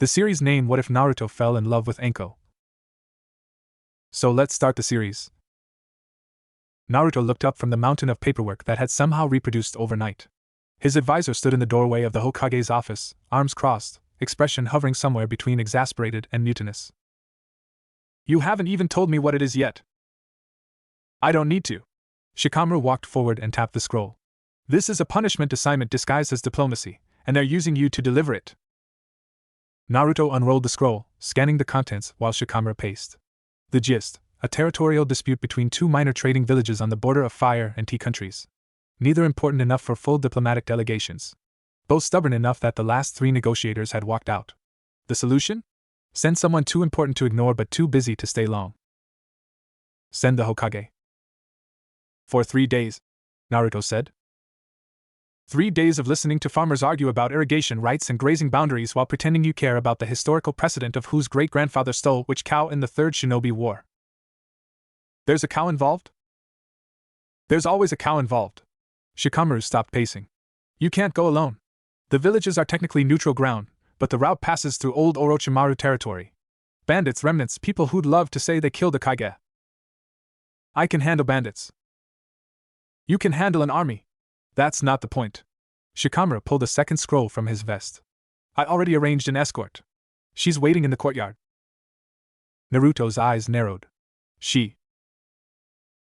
The series name What If Naruto Fell in Love with Anko. So let's start the series. Naruto looked up from the mountain of paperwork that had somehow reproduced overnight. His advisor stood in the doorway of the Hokage's office, arms crossed, expression hovering somewhere between exasperated and mutinous. You haven't even told me what it is yet. I don't need to. Shikamaru walked forward and tapped the scroll. This is a punishment assignment disguised as diplomacy, and they're using you to deliver it. Naruto unrolled the scroll, scanning the contents while Shikamaru paced. The gist: a territorial dispute between two minor trading villages on the border of fire and tea countries. Neither important enough for full diplomatic delegations. Both stubborn enough that the last 3 negotiators had walked out. The solution? Send someone too important to ignore but too busy to stay long. Send the Hokage. For 3 days, Naruto said. 3 days of listening to farmers argue about irrigation rights and grazing boundaries while pretending you care about the historical precedent of whose great-grandfather stole which cow in the Third Shinobi War. There's a cow involved? There's always a cow involved. Shikamaru stopped pacing. You can't go alone. The villages are technically neutral ground, but the route passes through old Orochimaru territory. Bandits, remnants, people who'd love to say they killed a Kage. I can handle bandits. You can handle an army. That's not the point. Shikamaru pulled a second scroll from his vest. I already arranged an escort. She's waiting in the courtyard. Naruto's eyes narrowed. She.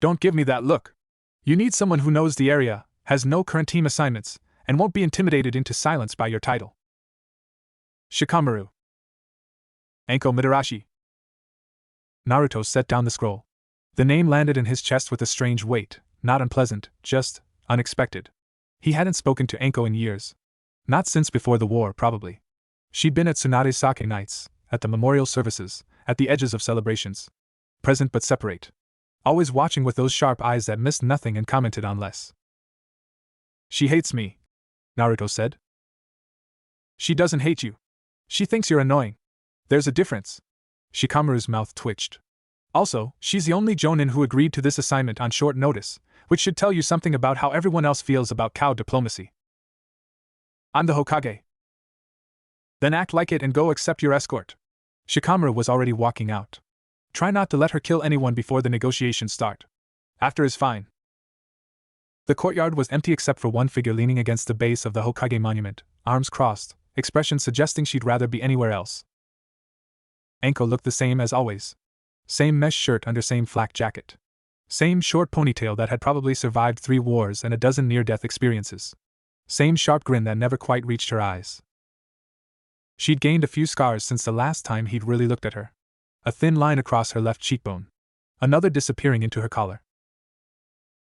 Don't give me that look. You need someone who knows the area, has no current team assignments, and won't be intimidated into silence by your title. Shikamaru. Anko Midarashi. Naruto set down the scroll. The name landed in his chest with a strange weight, not unpleasant, just unexpected. He hadn't spoken to Anko in years. Not since before the war, probably. She'd been at Tsunade's sake nights, at the memorial services, at the edges of celebrations. Present but separate. Always watching with those sharp eyes that missed nothing and commented on less. She hates me, Naruto said. She doesn't hate you. She thinks you're annoying. There's a difference. Shikamaru's mouth twitched. Also, she's the only jonin who agreed to this assignment on short notice, which should tell you something about how everyone else feels about cow diplomacy. I'm the Hokage. Then act like it and go accept your escort. Shikamaru was already walking out. Try not to let her kill anyone before the negotiations start. After is fine. The courtyard was empty except for one figure leaning against the base of the Hokage monument, arms crossed, expression suggesting she'd rather be anywhere else. Anko looked the same as always. Same mesh shirt under same flak jacket. Same short ponytail that had probably survived 3 wars and a dozen near-death experiences. Same sharp grin that never quite reached her eyes. She'd gained a few scars since the last time he'd really looked at her. A thin line across her left cheekbone. Another disappearing into her collar.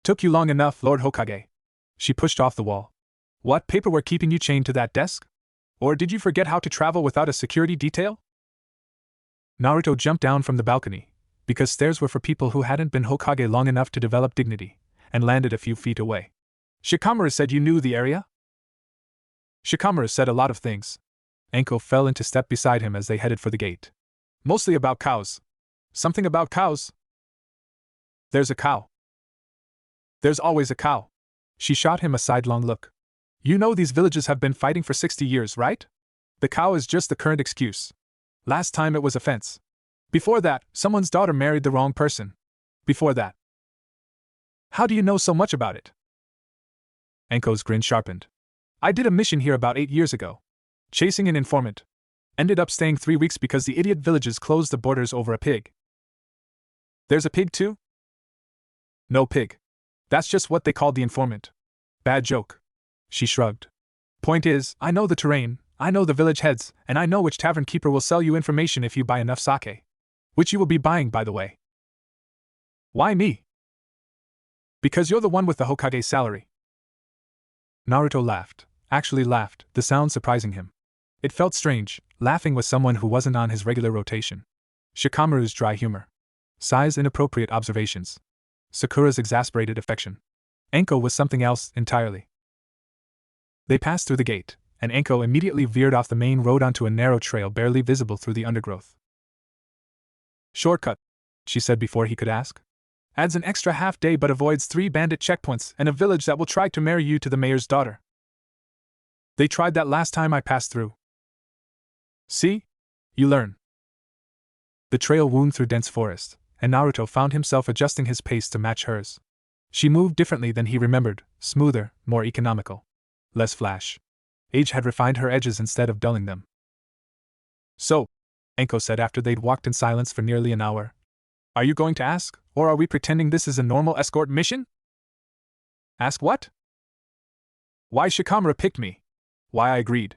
Took you long enough, Lord Hokage. She pushed off the wall. What, paperwork keeping you chained to that desk? Or did you forget how to travel without a security detail? Naruto jumped down from the balcony, because stairs were for people who hadn't been Hokage long enough to develop dignity, and landed a few feet away. Shikamaru said you knew the area? Shikamaru said a lot of things. Anko fell into step beside him as they headed for the gate. Mostly about cows. Something about cows. There's a cow. There's always a cow. She shot him a sidelong look. You know these villages have been fighting for 60 years, right? The cow is just the current excuse. Last time it was a fence. Before that, someone's daughter married the wrong person. Before that. How do you know so much about it? Anko's grin sharpened. I did a mission here about 8 years ago. Chasing an informant. Ended up staying 3 weeks because the idiot villages closed the borders over a pig. There's a pig too? No pig. That's just what they called the informant. Bad joke. She shrugged. Point is, I know the terrain, I know the village heads, and I know which tavern keeper will sell you information if you buy enough sake. Which you will be buying, by the way. Why me? Because you're the one with the Hokage's salary. Naruto laughed. Actually laughed, the sound surprising him. It felt strange, laughing with someone who wasn't on his regular rotation. Shikamaru's dry humor. Sai's inappropriate observations. Sakura's exasperated affection. Anko was something else entirely. They passed through the gate, and Anko immediately veered off the main road onto a narrow trail barely visible through the undergrowth. Shortcut, she said before he could ask. Adds an extra half day but avoids 3 bandit checkpoints and a village that will try to marry you to the mayor's daughter. They tried that last time I passed through. See? You learn. The trail wound through dense forest, and Naruto found himself adjusting his pace to match hers. She moved differently than he remembered, smoother, more economical. Less flash. Age had refined her edges instead of dulling them. So, Anko said after they'd walked in silence for nearly an hour. Are you going to ask, or are we pretending this is a normal escort mission? Ask what? Why Shikamura picked me. Why I agreed.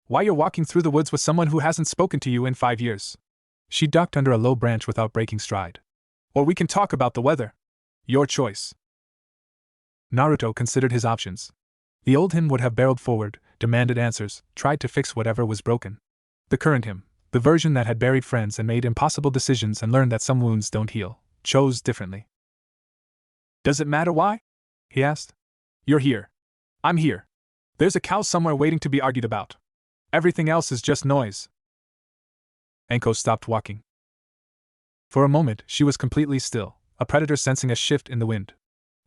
Why you're walking through the woods with someone who hasn't spoken to you in 5 years. She ducked under a low branch without breaking stride. Or we can talk about the weather. Your choice. Naruto considered his options. The old him would have barreled forward, demanded answers, tried to fix whatever was broken. The current him, the version that had buried friends and made impossible decisions and learned that some wounds don't heal, chose differently. Does it matter why? He asked. You're here. I'm here. There's a cow somewhere waiting to be argued about. Everything else is just noise. Anko stopped walking. For a moment, she was completely still, a predator sensing a shift in the wind.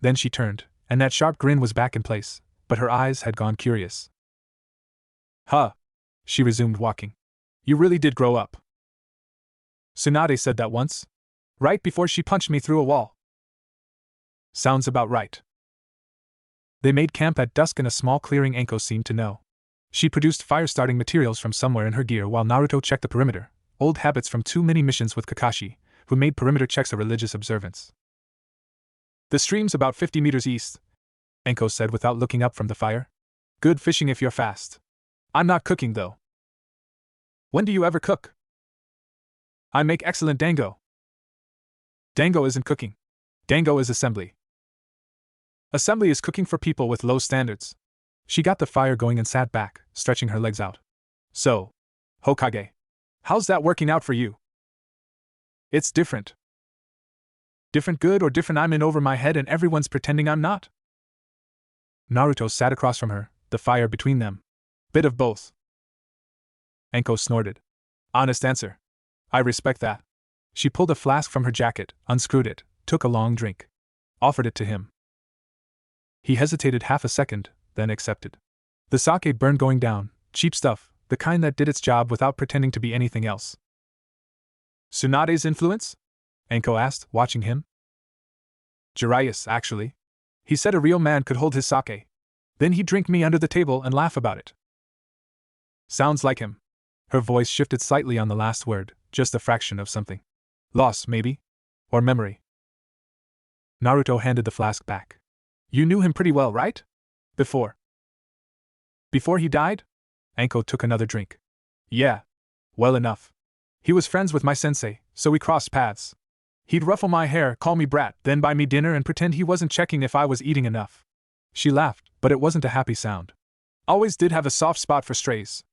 Then she turned, and that sharp grin was back in place, but her eyes had gone curious. Huh. She resumed walking. You really did grow up. Tsunade said that once. Right before she punched me through a wall. Sounds about right. They made camp at dusk in a small clearing Anko seemed to know. She produced fire-starting materials from somewhere in her gear while Naruto checked the perimeter, old habits from too many missions with Kakashi, who made perimeter checks a religious observance. The stream's about 50 meters east, Anko said without looking up from the fire. Good fishing if you're fast. I'm not cooking though. When do you ever cook? I make excellent dango. Dango isn't cooking. Dango is assembly. Assembly is cooking for people with low standards. She got the fire going and sat back, stretching her legs out. So, Hokage, how's that working out for you? It's different. Different good or different I'm in over my head and everyone's pretending I'm not? Naruto sat across from her, the fire between them. Bit of both. Anko snorted. Honest answer. I respect that. She pulled a flask from her jacket, unscrewed it, took a long drink. Offered it to him. He hesitated half a second, then accepted. The sake burned going down, cheap stuff, the kind that did its job without pretending to be anything else. Tsunade's influence? Anko asked, watching him. Jiraiya's, actually. He said a real man could hold his sake. Then he'd drink me under the table and laugh about it. Sounds like him. Her voice shifted slightly on the last word, just a fraction of something. Loss, maybe? Or memory. Naruto handed the flask back. You knew him pretty well, right? Before he died? Anko took another drink. Yeah. Well enough. He was friends with my sensei, so we crossed paths. He'd ruffle my hair, call me brat, then buy me dinner and pretend he wasn't checking if I was eating enough. She laughed, but it wasn't a happy sound. Always did have a soft spot for strays.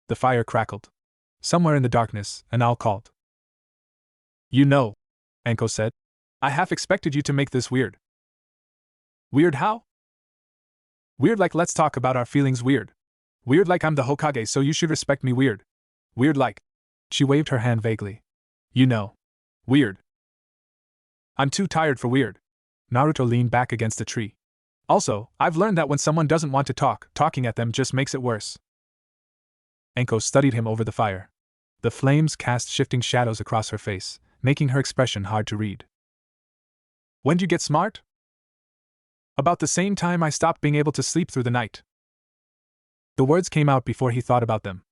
The fire crackled. Somewhere in the darkness, an owl called. You know, Anko said. I half expected you to make this weird. Weird how? Weird like let's talk about our feelings weird. Weird like I'm the Hokage so you should respect me weird. Weird like. She waved her hand vaguely. You know. Weird. I'm too tired for weird. Naruto leaned back against a tree. Also, I've learned that when someone doesn't want to talk, talking at them just makes it worse. Anko studied him over the fire. The flames cast shifting shadows across her face, making her expression hard to read. When'd you get smart? About the same time I stopped being able to sleep through the night. The words came out before he thought about them.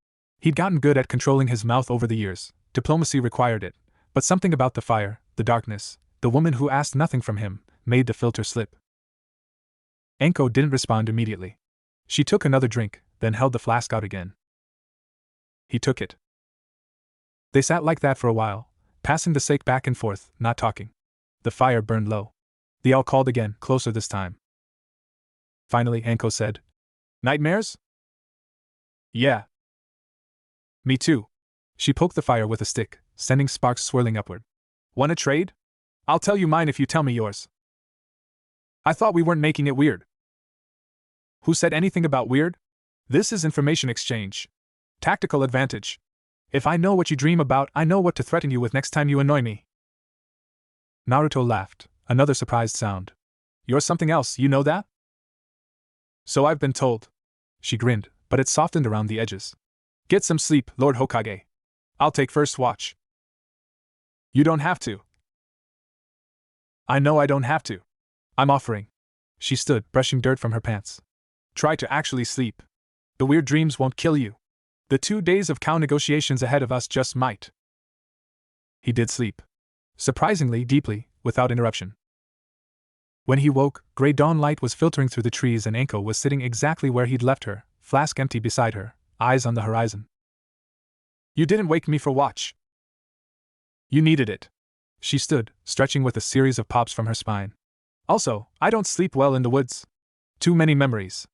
He'd gotten good at controlling his mouth over the years, diplomacy required it, but something about the fire, the darkness, the woman who asked nothing from him, made the filter slip. Anko didn't respond immediately. She took another drink, then held the flask out again. He took it. They sat like that for a while, passing the sake back and forth, not talking. The fire burned low. The owl called again, closer this time. Finally, Anko said, Nightmares? Yeah. Me too. She poked the fire with a stick, sending sparks swirling upward. Want to trade? I'll tell you mine if you tell me yours. I thought we weren't making it weird. Who said anything about weird? This is information exchange. Tactical advantage. If I know what you dream about, I know what to threaten you with next time you annoy me. Naruto laughed, another surprised sound. You're something else, you know that? So I've been told. She grinned, but it softened around the edges. Get some sleep, Lord Hokage. I'll take first watch. You don't have to. I know I don't have to. I'm offering. She stood, brushing dirt from her pants. Try to actually sleep. The weird dreams won't kill you. The 2 days of cow negotiations ahead of us just might. He did sleep. Surprisingly deeply, without interruption. When he woke, gray dawn light was filtering through the trees and Anko was sitting exactly where he'd left her, flask empty beside her, eyes on the horizon. You didn't wake me for watch. You needed it. She stood, stretching with a series of pops from her spine. Also, I don't sleep well in the woods. Too many memories.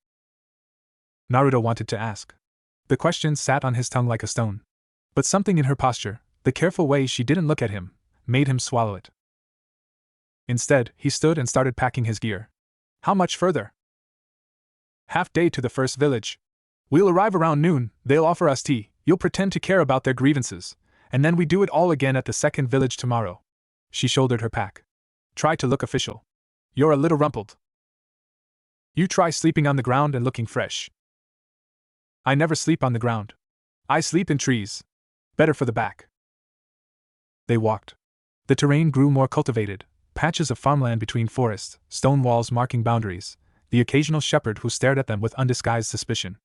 Naruto wanted to ask. The question sat on his tongue like a stone. But something in her posture, the careful way she didn't look at him, made him swallow it. Instead, he stood and started packing his gear. How much further? Half day to the first village. We'll arrive around noon, they'll offer us tea, you'll pretend to care about their grievances, and then we do it all again at the second village tomorrow. She shouldered her pack. Try to look official. You're a little rumpled. You try sleeping on the ground and looking fresh. I never sleep on the ground. I sleep in trees. Better for the back. They walked. The terrain grew more cultivated, patches of farmland between forests, stone walls marking boundaries, the occasional shepherd who stared at them with undisguised suspicion.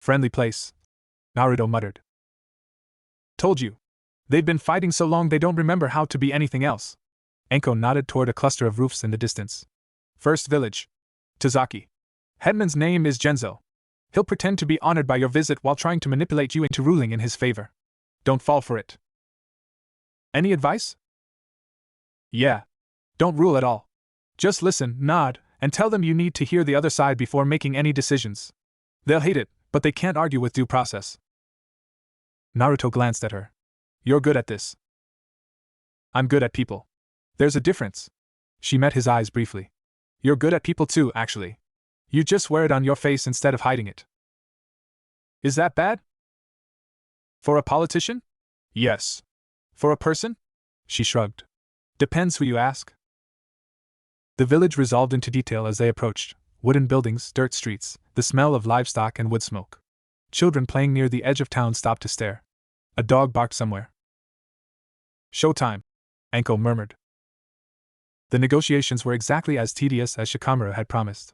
Friendly place, Naruto muttered. Told you. They've been fighting so long they don't remember how to be anything else. Anko nodded toward a cluster of roofs in the distance. First village. Tazaki. Headman's name is Genzo. He'll pretend to be honored by your visit while trying to manipulate you into ruling in his favor. Don't fall for it. Any advice? Yeah. Don't rule at all. Just listen, nod, and tell them you need to hear the other side before making any decisions. They'll hate it, but they can't argue with due process. Naruto glanced at her. You're good at this. I'm good at people. There's a difference. She met his eyes briefly. You're good at people too, actually. You just wear it on your face instead of hiding it. Is that bad? For a politician? Yes. For a person? She shrugged. Depends who you ask. The village resolved into detail as they approached. Wooden buildings, dirt streets, the smell of livestock and wood smoke. Children playing near the edge of town stopped to stare. A dog barked somewhere. Showtime, Anko murmured. The negotiations were exactly as tedious as Shikamaru had promised.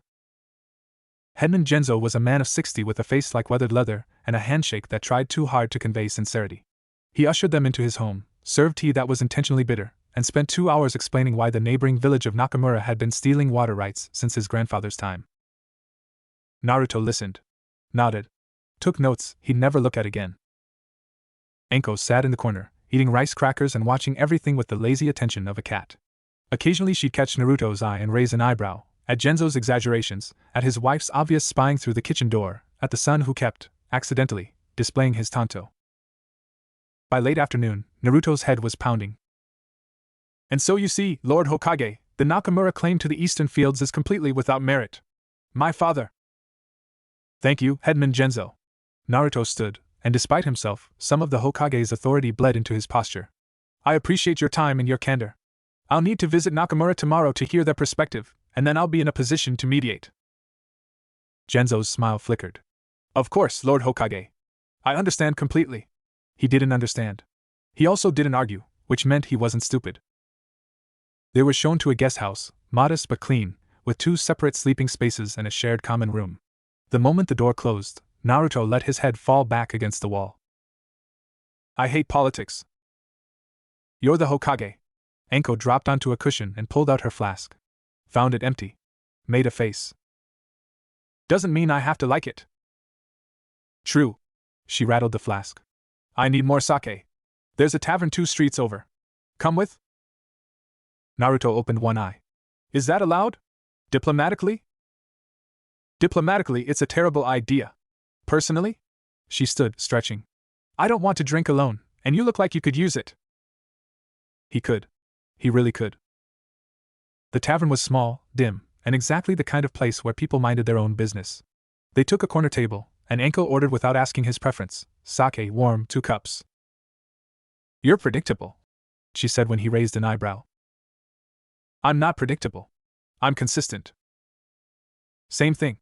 Headman Genzo was a man of 60 with a face like weathered leather and a handshake that tried too hard to convey sincerity. He ushered them into his home, served tea that was intentionally bitter, and spent 2 hours explaining why the neighboring village of Nakamura had been stealing water rights since his grandfather's time. Naruto listened, nodded, took notes he'd never look at again. Anko sat in the corner, eating rice crackers and watching everything with the lazy attention of a cat. Occasionally she'd catch Naruto's eye and raise an eyebrow, at Genzo's exaggerations, at his wife's obvious spying through the kitchen door, at the son who kept, accidentally, displaying his tanto. By late afternoon, Naruto's head was pounding. And so you see, Lord Hokage, the Nakamura claim to the eastern fields is completely without merit. My father. Thank you, Headman Genzo. Naruto stood, and despite himself, some of the Hokage's authority bled into his posture. I appreciate your time and your candor. I'll need to visit Nakamura tomorrow to hear their perspective, and then I'll be in a position to mediate. Genzo's smile flickered. Of course, Lord Hokage. I understand completely. He didn't understand. He also didn't argue, which meant he wasn't stupid. They were shown to a guest house, modest but clean, with 2 separate sleeping spaces and a shared common room. The moment the door closed, Naruto let his head fall back against the wall. I hate politics. You're the Hokage. Anko dropped onto a cushion and pulled out her flask. Found it empty. Made a face. Doesn't mean I have to like it. True. She rattled the flask. I need more sake. There's a tavern 2 streets over. Come with? Naruto opened one eye. Is that allowed? Diplomatically? Diplomatically, it's a terrible idea. Personally? She stood, stretching. I don't want to drink alone, and you look like you could use it. He could. He really could. The tavern was small, dim, and exactly the kind of place where people minded their own business. They took a corner table, and Anko ordered without asking his preference, sake warm 2 cups. You're predictable, she said when he raised an eyebrow. I'm not predictable. I'm consistent. Same thing.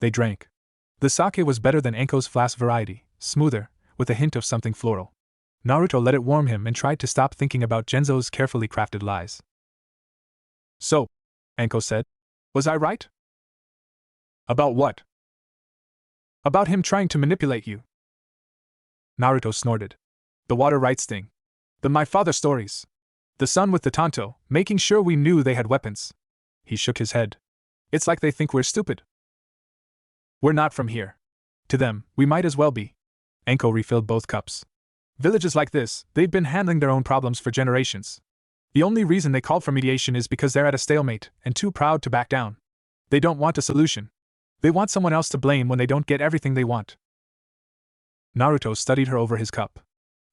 They drank. The sake was better than Anko's flask variety, smoother, with a hint of something floral. Naruto let it warm him and tried to stop thinking about Genzo's carefully crafted lies. So, Anko said, was I right? About what? About him trying to manipulate you. Naruto snorted. The water rights thing. The my father stories. The son with the tanto, making sure we knew they had weapons. He shook his head. It's like they think we're stupid. We're not from here. To them, we might as well be. Anko refilled both cups. Villages like this, they've been handling their own problems for generations. The only reason they called for mediation is because they're at a stalemate and too proud to back down. They don't want a solution. They want someone else to blame when they don't get everything they want. Naruto studied her over his cup.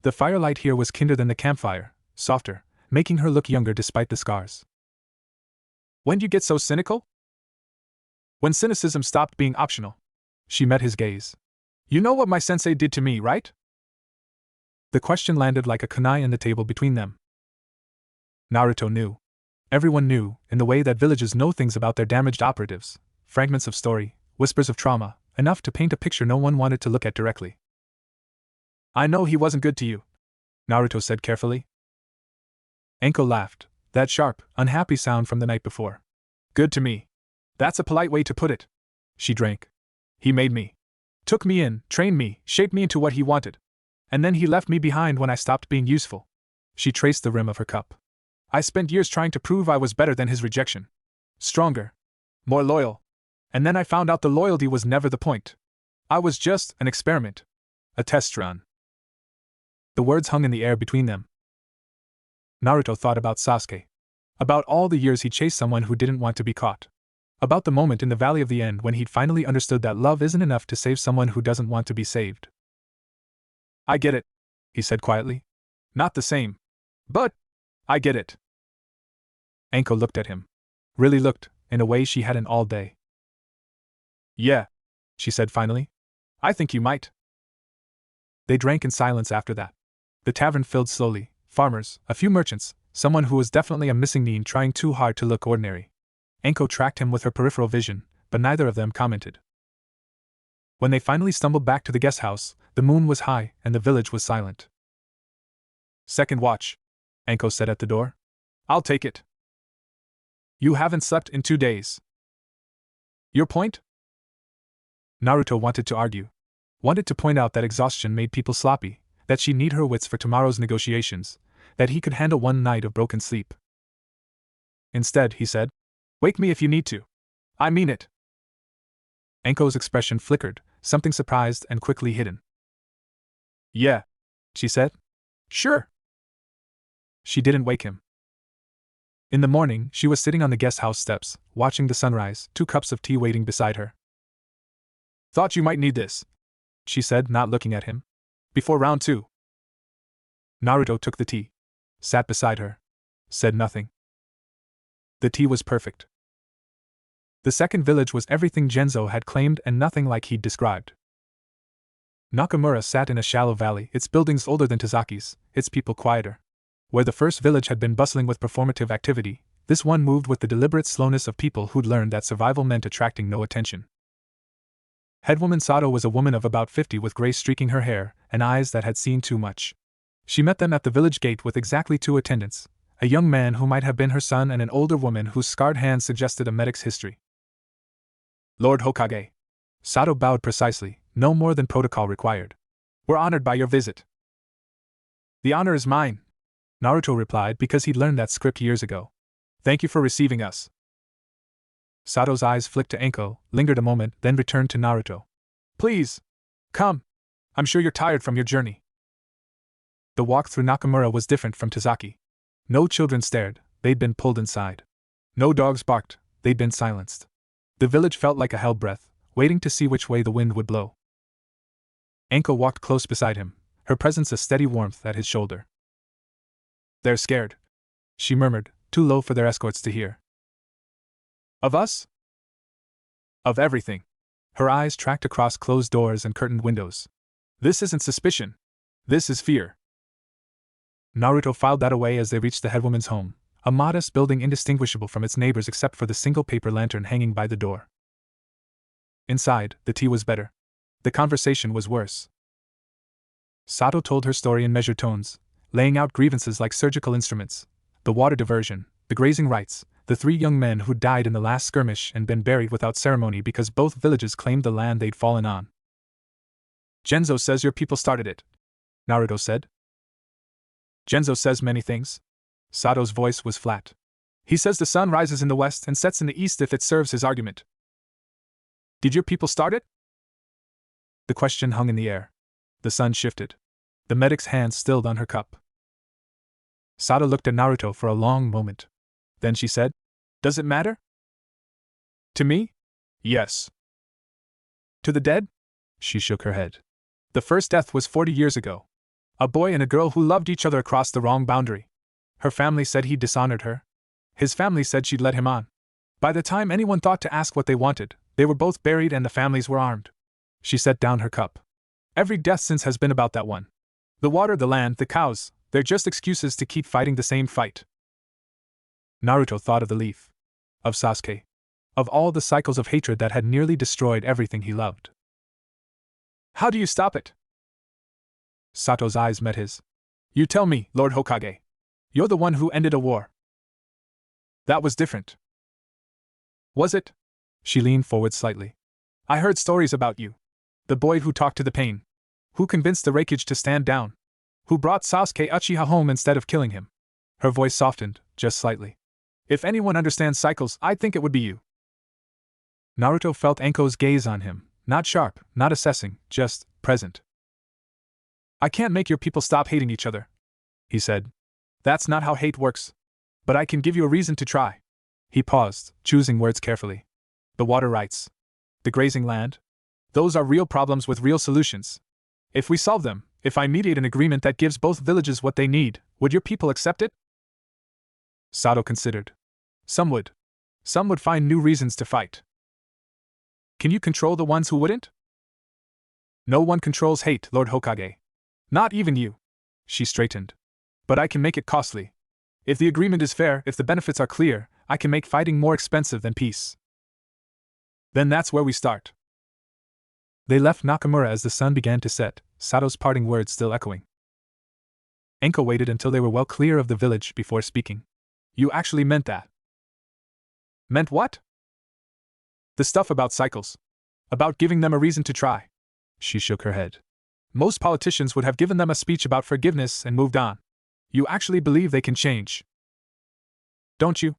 The firelight here was kinder than the campfire, softer, making her look younger despite the scars. When do you get so cynical? When cynicism stopped being optional. She met his gaze. You know what my sensei did to me, right? The question landed like a kunai in the table between them. Naruto knew. Everyone knew, in the way that villages know things about their damaged operatives, fragments of story, whispers of trauma, enough to paint a picture no one wanted to look at directly. I know he wasn't good to you, Naruto said carefully. Anko laughed, that sharp, unhappy sound from the night before. Good to me. That's a polite way to put it. She drank. He made me. Took me in, trained me, shaped me into what he wanted. And then he left me behind when I stopped being useful. She traced the rim of her cup. I spent years trying to prove I was better than his rejection. Stronger. More loyal. And then I found out the loyalty was never the point. I was just an experiment. A test run. The words hung in the air between them. Naruto thought about Sasuke. About all the years he chased someone who didn't want to be caught. About the moment in the Valley of the End when he'd finally understood that love isn't enough to save someone who doesn't want to be saved. I get it, he said quietly. Not the same. But I get it. Anko looked at him. Really looked, in a way she hadn't all day. Yeah, she said finally. I think you might. They drank in silence after that. The tavern filled slowly, farmers, a few merchants, someone who was definitely a missing nin trying too hard to look ordinary. Anko tracked him with her peripheral vision, but neither of them commented. When they finally stumbled back to the guest house, the moon was high and the village was silent. Second watch, Anko said at the door. I'll take it. You haven't slept in 2 days. Your point? Naruto wanted to argue. Wanted to point out that exhaustion made people sloppy, that she'd need her wits for tomorrow's negotiations, that he could handle one night of broken sleep. Instead, he said, wake me if you need to. I mean it. Anko's expression flickered, something surprised and quickly hidden. Yeah, she said. Sure. She didn't wake him. In the morning, she was sitting on the guest house steps, watching the sunrise, 2 cups of tea waiting beside her. Thought you might need this, she said, not looking at him. Before round 2. Naruto took the tea, sat beside her, said nothing. The tea was perfect. The second village was everything Genzo had claimed and nothing like he'd described. Nakamura sat in a shallow valley, its buildings older than Tazaki's, its people quieter. Where the first village had been bustling with performative activity, this one moved with the deliberate slowness of people who'd learned that survival meant attracting no attention. Headwoman Sato was a woman of about 50 with gray streaking her hair and eyes that had seen too much. She met them at the village gate with exactly 2 attendants, a young man who might have been her son and an older woman whose scarred hands suggested a medic's history. Lord Hokage. Sato bowed precisely, no more than protocol required. We're honored by your visit. The honor is mine, Naruto replied because he'd learned that script years ago. Thank you for receiving us. Sato's eyes flicked to Anko, lingered a moment, then returned to Naruto. Please. Come. I'm sure you're tired from your journey. The walk through Nakamura was different from Tazaki. No children stared, they'd been pulled inside. No dogs barked, they'd been silenced. The village felt like a hell breath, waiting to see which way the wind would blow. Anko walked close beside him, her presence a steady warmth at his shoulder. They're scared, she murmured, too low for their escorts to hear. Of us? Of everything. Her eyes tracked across closed doors and curtained windows. This isn't suspicion. This is fear. Naruto filed that away as they reached the headwoman's home, a modest building indistinguishable from its neighbors except for the single paper lantern hanging by the door. Inside, the tea was better. The conversation was worse. Sato told her story in measured tones, laying out grievances like surgical instruments: the water diversion, the grazing rights, the 3 young men who'd died in the last skirmish and been buried without ceremony because both villages claimed the land they'd fallen on. Genzo says your people started it, Naruto said. Genzo says many things. Sato's voice was flat. He says the sun rises in the west and sets in the east if it serves his argument. Did your people start it? The question hung in the air. The sun shifted. The medic's hand stilled on her cup. Sato looked at Naruto for a long moment. Then she said, "Does it matter?" "To me? Yes." "To the dead?" She shook her head. "The first death was 40 years ago. A boy and a girl who loved each other crossed the wrong boundary. Her family said he dishonored her. His family said she'd led him on. By the time anyone thought to ask what they wanted, they were both buried and the families were armed." She set down her cup. "Every death since has been about that one. The water, the land, the cows, they're just excuses to keep fighting the same fight." Naruto thought of the leaf. Of Sasuke. Of all the cycles of hatred that had nearly destroyed everything he loved. "How do you stop it?" Sato's eyes met his. "You tell me, Lord Hokage. You're the one who ended a war." "That was different." "Was it?" She leaned forward slightly. "I heard stories about you. The boy who talked to the pain. Who convinced the Raikage to stand down. Who brought Sasuke Uchiha home instead of killing him." Her voice softened, just slightly. "If anyone understands cycles, I'd think it would be you." Naruto felt Anko's gaze on him, not sharp, not assessing, just present. "I can't make your people stop hating each other," he said. "That's not how hate works. But I can give you a reason to try." He paused, choosing words carefully. "The water rights. The grazing land. Those are real problems with real solutions. If we solve them, if I mediate an agreement that gives both villages what they need, would your people accept it?" Sato considered. "Some would. Some would find new reasons to fight." "Can you control the ones who wouldn't?" "No one controls hate, Lord Hokage. Not even you." She straightened. "But I can make it costly. If the agreement is fair, if the benefits are clear, I can make fighting more expensive than peace." "Then that's where we start." They left Nakamura as the sun began to set, Sato's parting words still echoing. Anko waited until they were well clear of the village before speaking. "You actually meant that?" "Meant what?" "The stuff about cycles. About giving them a reason to try." She shook her head. "Most politicians would have given them a speech about forgiveness and moved on. You actually believe they can change. Don't you?"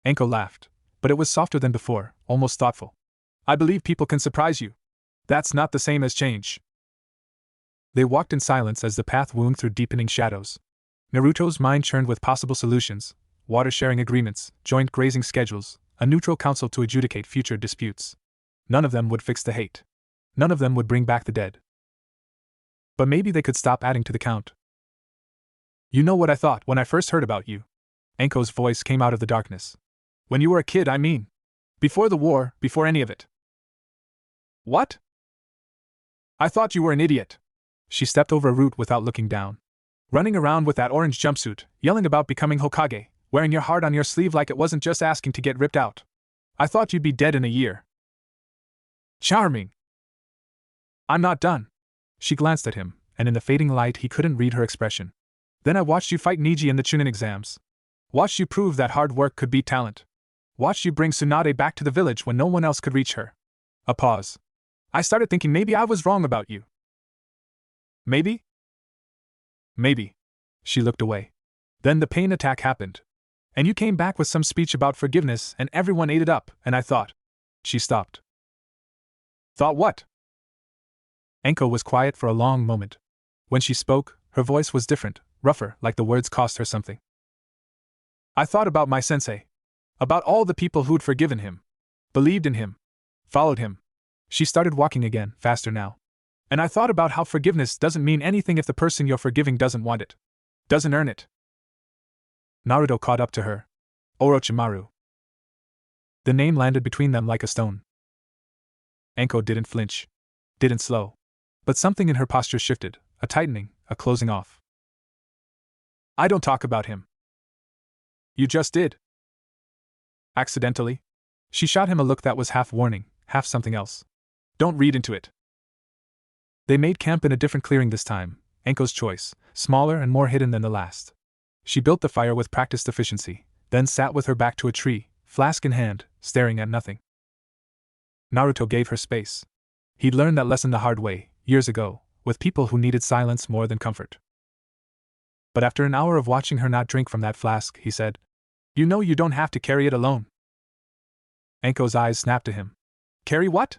Anko laughed, but it was softer than before, almost thoughtful. "I believe people can surprise you. That's not the same as change." They walked in silence as the path wound through deepening shadows. Naruto's mind churned with possible solutions: water-sharing agreements, joint grazing schedules, a neutral council to adjudicate future disputes. None of them would fix the hate. None of them would bring back the dead. But maybe they could stop adding to the count. "You know what I thought when I first heard about you?" Anko's voice came out of the darkness. "When you were a kid, I mean. Before the war, before any of it." "What?" "I thought you were an idiot." She stepped over a root without looking down. "Running around with that orange jumpsuit, yelling about becoming Hokage, wearing your heart on your sleeve like it wasn't just asking to get ripped out. I thought you'd be dead in a year." "Charming." "I'm not done." She glanced at him, and in the fading light he couldn't read her expression. "Then I watched you fight Niji in the Chunin exams. Watched you prove that hard work could beat talent. Watched you bring Tsunade back to the village when no one else could reach her." A pause. "I started thinking maybe I was wrong about you." "Maybe?" "Maybe." She looked away. "Then the pain attack happened. And you came back with some speech about forgiveness and everyone ate it up, and I thought." She stopped. "Thought what?" Anko was quiet for a long moment. When she spoke, her voice was different, rougher, like the words cost her something. "I thought about my sensei. About all the people who'd forgiven him. Believed in him. Followed him." She started walking again, faster now. "And I thought about how forgiveness doesn't mean anything if the person you're forgiving doesn't want it. Doesn't earn it." Naruto caught up to her. "Orochimaru." The name landed between them like a stone. Anko didn't flinch. Didn't slow. But something in her posture shifted, a tightening, a closing off. "I don't talk about him." "You just did." "Accidentally?" She shot him a look that was half warning, half something else. "Don't read into it." They made camp in a different clearing this time, Anko's choice, smaller and more hidden than the last. She built the fire with practiced efficiency, then sat with her back to a tree, flask in hand, staring at nothing. Naruto gave her space. He'd learned that lesson the hard way, years ago, with people who needed silence more than comfort. But after an hour of watching her not drink from that flask, he said, "You know you don't have to carry it alone." Anko's eyes snapped to him. "Carry what?"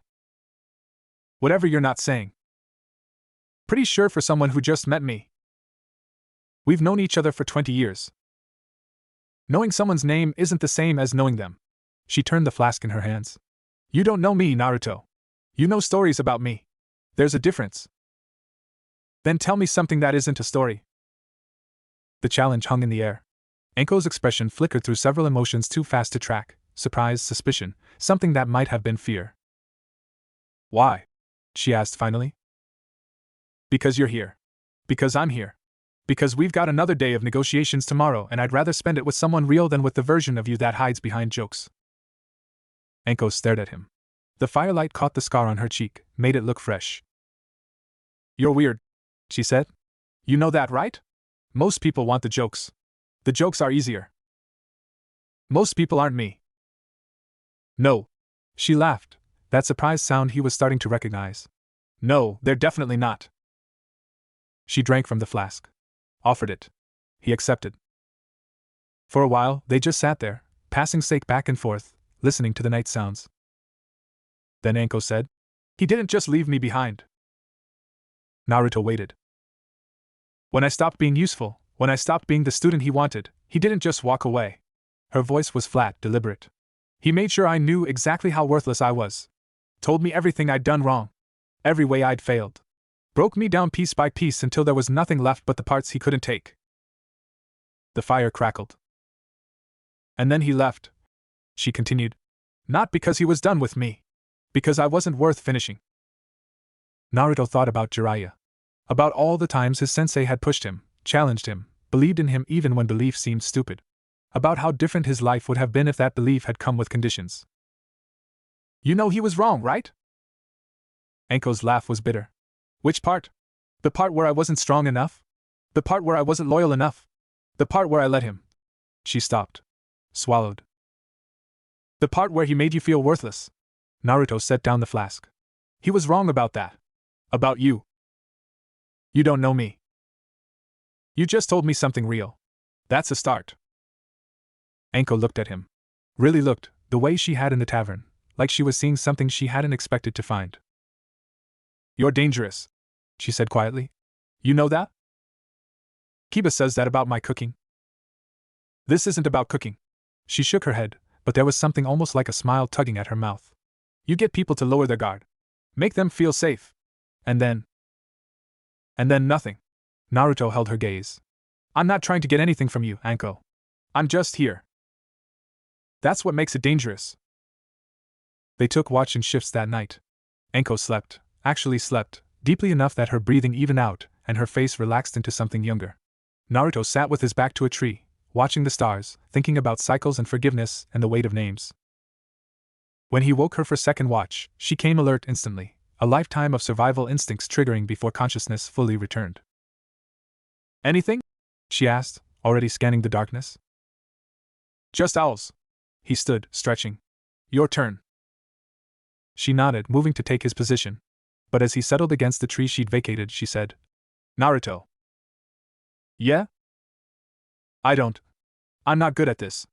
"Whatever you're not saying." "Pretty sure for someone who just met me. We've known each other for 20 years. Knowing someone's name isn't the same as knowing them." She turned the flask in her hands. "You don't know me, Naruto. You know stories about me. There's a difference." "Then tell me something that isn't a story." The challenge hung in the air. Anko's expression flickered through several emotions too fast to track: surprise, suspicion, something that might have been fear. "Why?" she asked finally. "Because you're here. Because I'm here. Because we've got another day of negotiations tomorrow, and I'd rather spend it with someone real than with the version of you that hides behind jokes." Anko stared at him. The firelight caught the scar on her cheek, made it look fresh. "You're weird," she said. "You know that, right? Most people want the jokes. The jokes are easier. Most people aren't me." "No." She laughed, that surprised sound he was starting to recognize. "No, they're definitely not." She drank from the flask. Offered it. He accepted. For a while, they just sat there, passing sake back and forth, listening to the night sounds. Then Anko said, "He didn't just leave me behind." Naruto waited. "When I stopped being useful, when I stopped being the student he wanted, he didn't just walk away." Her voice was flat, deliberate. "He made sure I knew exactly how worthless I was. Told me everything I'd done wrong. Every way I'd failed. Broke me down piece by piece until there was nothing left but the parts he couldn't take." The fire crackled. "And then he left," she continued. "Not because he was done with me. Because I wasn't worth finishing." Naruto thought about Jiraiya. About all the times his sensei had pushed him, challenged him, believed in him even when belief seemed stupid. About how different his life would have been if that belief had come with conditions. "You know he was wrong, right?" Anko's laugh was bitter. "Which part? The part where I wasn't strong enough? The part where I wasn't loyal enough? The part where I let him?" She stopped. Swallowed. "The part where he made you feel worthless." Naruto set down the flask. "He was wrong about that. About you. You don't know me. You just told me something real. That's a start." Anko looked at him. Really looked, the way she had in the tavern, like she was seeing something she hadn't expected to find. "You're dangerous," she said quietly. "You know that? Kiba says that about my cooking." "This isn't about cooking." She shook her head, but there was something almost like a smile tugging at her mouth. "You get people to lower their guard. Make them feel safe. And then nothing." Naruto held her gaze. "I'm not trying to get anything from you, Anko. I'm just here. That's what makes it dangerous." They took watch in shifts that night. Anko slept, actually slept, deeply enough that her breathing evened out and her face relaxed into something younger. Naruto sat with his back to a tree, watching the stars, thinking about cycles and forgiveness and the weight of names. When he woke her for second watch, she came alert instantly, a lifetime of survival instincts triggering before consciousness fully returned. "Anything?" she asked, already scanning the darkness. "Just owls." He stood, stretching. "Your turn." She nodded, moving to take his position. But as he settled against the tree she'd vacated, she said, "Naruto." "Yeah?" I'm not good at this.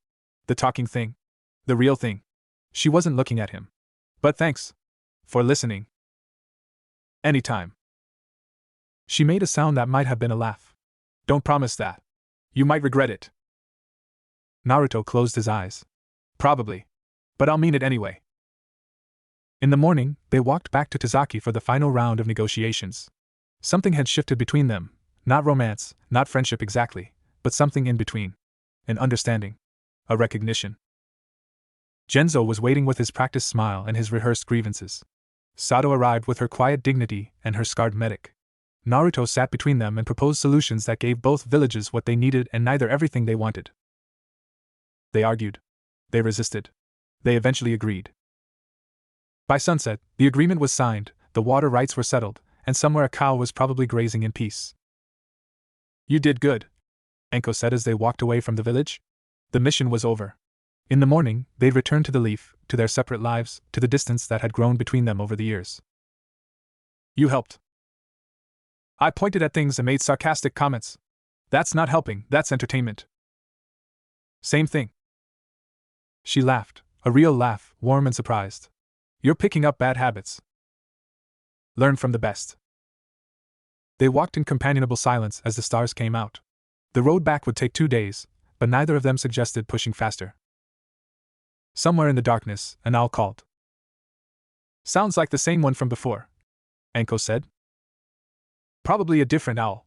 The talking thing. The real thing." She wasn't looking at him. "But thanks. For listening." "Anytime." She made a sound that might have been a laugh. "Don't promise that. You might regret it." Naruto closed his eyes. "Probably. But I'll mean it anyway." In the morning, they walked back to Tazaki for the final round of negotiations. Something had shifted between them, not romance, not friendship exactly, but something in between. An understanding. A recognition. Genzo was waiting with his practiced smile and his rehearsed grievances. Sato arrived with her quiet dignity and her scarred medic. Naruto sat between them and proposed solutions that gave both villages what they needed and neither everything they wanted. They argued. They resisted. They eventually agreed. By sunset, the agreement was signed, the water rights were settled, and somewhere a cow was probably grazing in peace. You did good, Anko said as they walked away from the village. The mission was over. In the morning, they'd return to the leaf, to their separate lives, to the distance that had grown between them over the years. You helped. I pointed at things and made sarcastic comments. That's not helping, that's entertainment. Same thing. She laughed, a real laugh, warm and surprised. You're picking up bad habits. Learn from the best. They walked in companionable silence as the stars came out. The road back would take 2 days, but neither of them suggested pushing faster. Somewhere in the darkness, an owl called. Sounds like the same one from before, Anko said. Probably a different owl.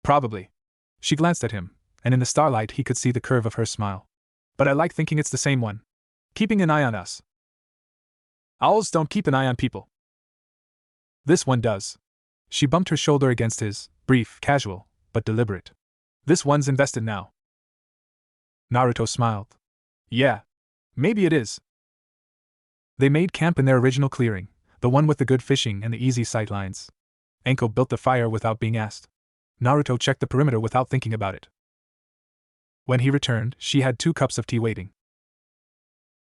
Probably. She glanced at him, and in the starlight he could see the curve of her smile. But I like thinking it's the same one. Keeping an eye on us. Owls don't keep an eye on people. This one does. She bumped her shoulder against his, brief, casual, but deliberate. This one's invested now. Naruto smiled. Yeah. Maybe it is. They made camp in their original clearing, the one with the good fishing and the easy sight lines. Anko built the fire without being asked. Naruto checked the perimeter without thinking about it. When he returned, she had 2 cups of tea waiting.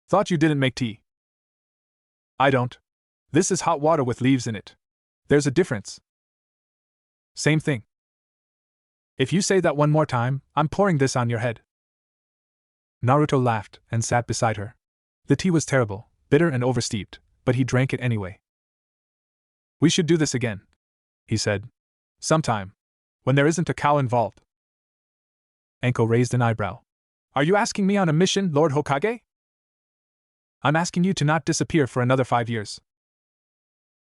Thought you didn't make tea. I don't. This is hot water with leaves in it. There's a difference. Same thing. If you say that one more time, I'm pouring this on your head. Naruto laughed and sat beside her. The tea was terrible, bitter and oversteeped, but he drank it anyway. We should do this again, he said. Sometime. When there isn't a cow involved. Anko raised an eyebrow. Are you asking me on a mission, Lord Hokage? I'm asking you to not disappear for another 5 years.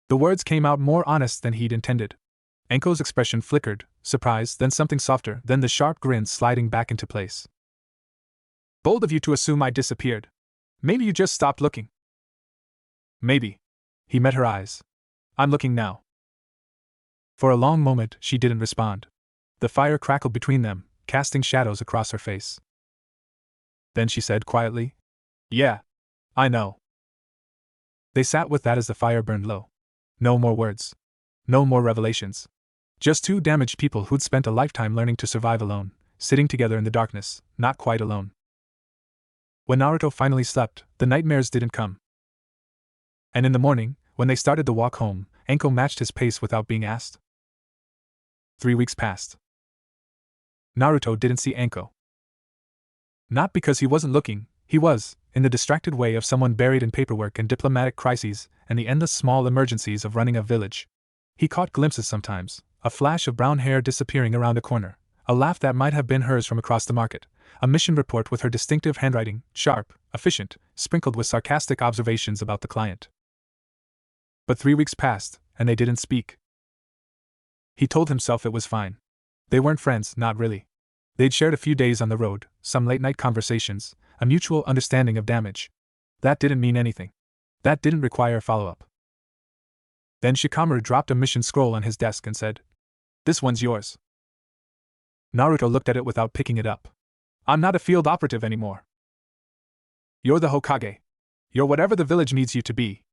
The words came out more honest than he'd intended. Anko's expression flickered, surprise, then something softer, then the sharp grin sliding back into place. Bold of you to assume I disappeared. Maybe you just stopped looking. Maybe. He met her eyes. I'm looking now. For a long moment, she didn't respond. The fire crackled between them, casting shadows across her face. Then she said quietly, Yeah. I know. They sat with that as the fire burned low. No more words. No more revelations. Just 2 damaged people who'd spent a lifetime learning to survive alone, sitting together in the darkness, not quite alone. When Naruto finally slept, the nightmares didn't come. And in the morning, when they started the walk home, Anko matched his pace without being asked. 3 weeks passed. Naruto didn't see Anko. Not because he wasn't looking, he was, in the distracted way of someone buried in paperwork and diplomatic crises and the endless small emergencies of running a village. He caught glimpses sometimes, a flash of brown hair disappearing around a corner, a laugh that might have been hers from across the market, a mission report with her distinctive handwriting, sharp, efficient, sprinkled with sarcastic observations about the client. But 3 weeks passed, and they didn't speak. He told himself it was fine. They weren't friends, not really. They'd shared a few days on the road, some late-night conversations, a mutual understanding of damage. That didn't mean anything. That didn't require follow-up. Then Shikamaru dropped a mission scroll on his desk and said, This one's yours. Naruto looked at it without picking it up. I'm not a field operative anymore. You're the Hokage. You're whatever the village needs you to be.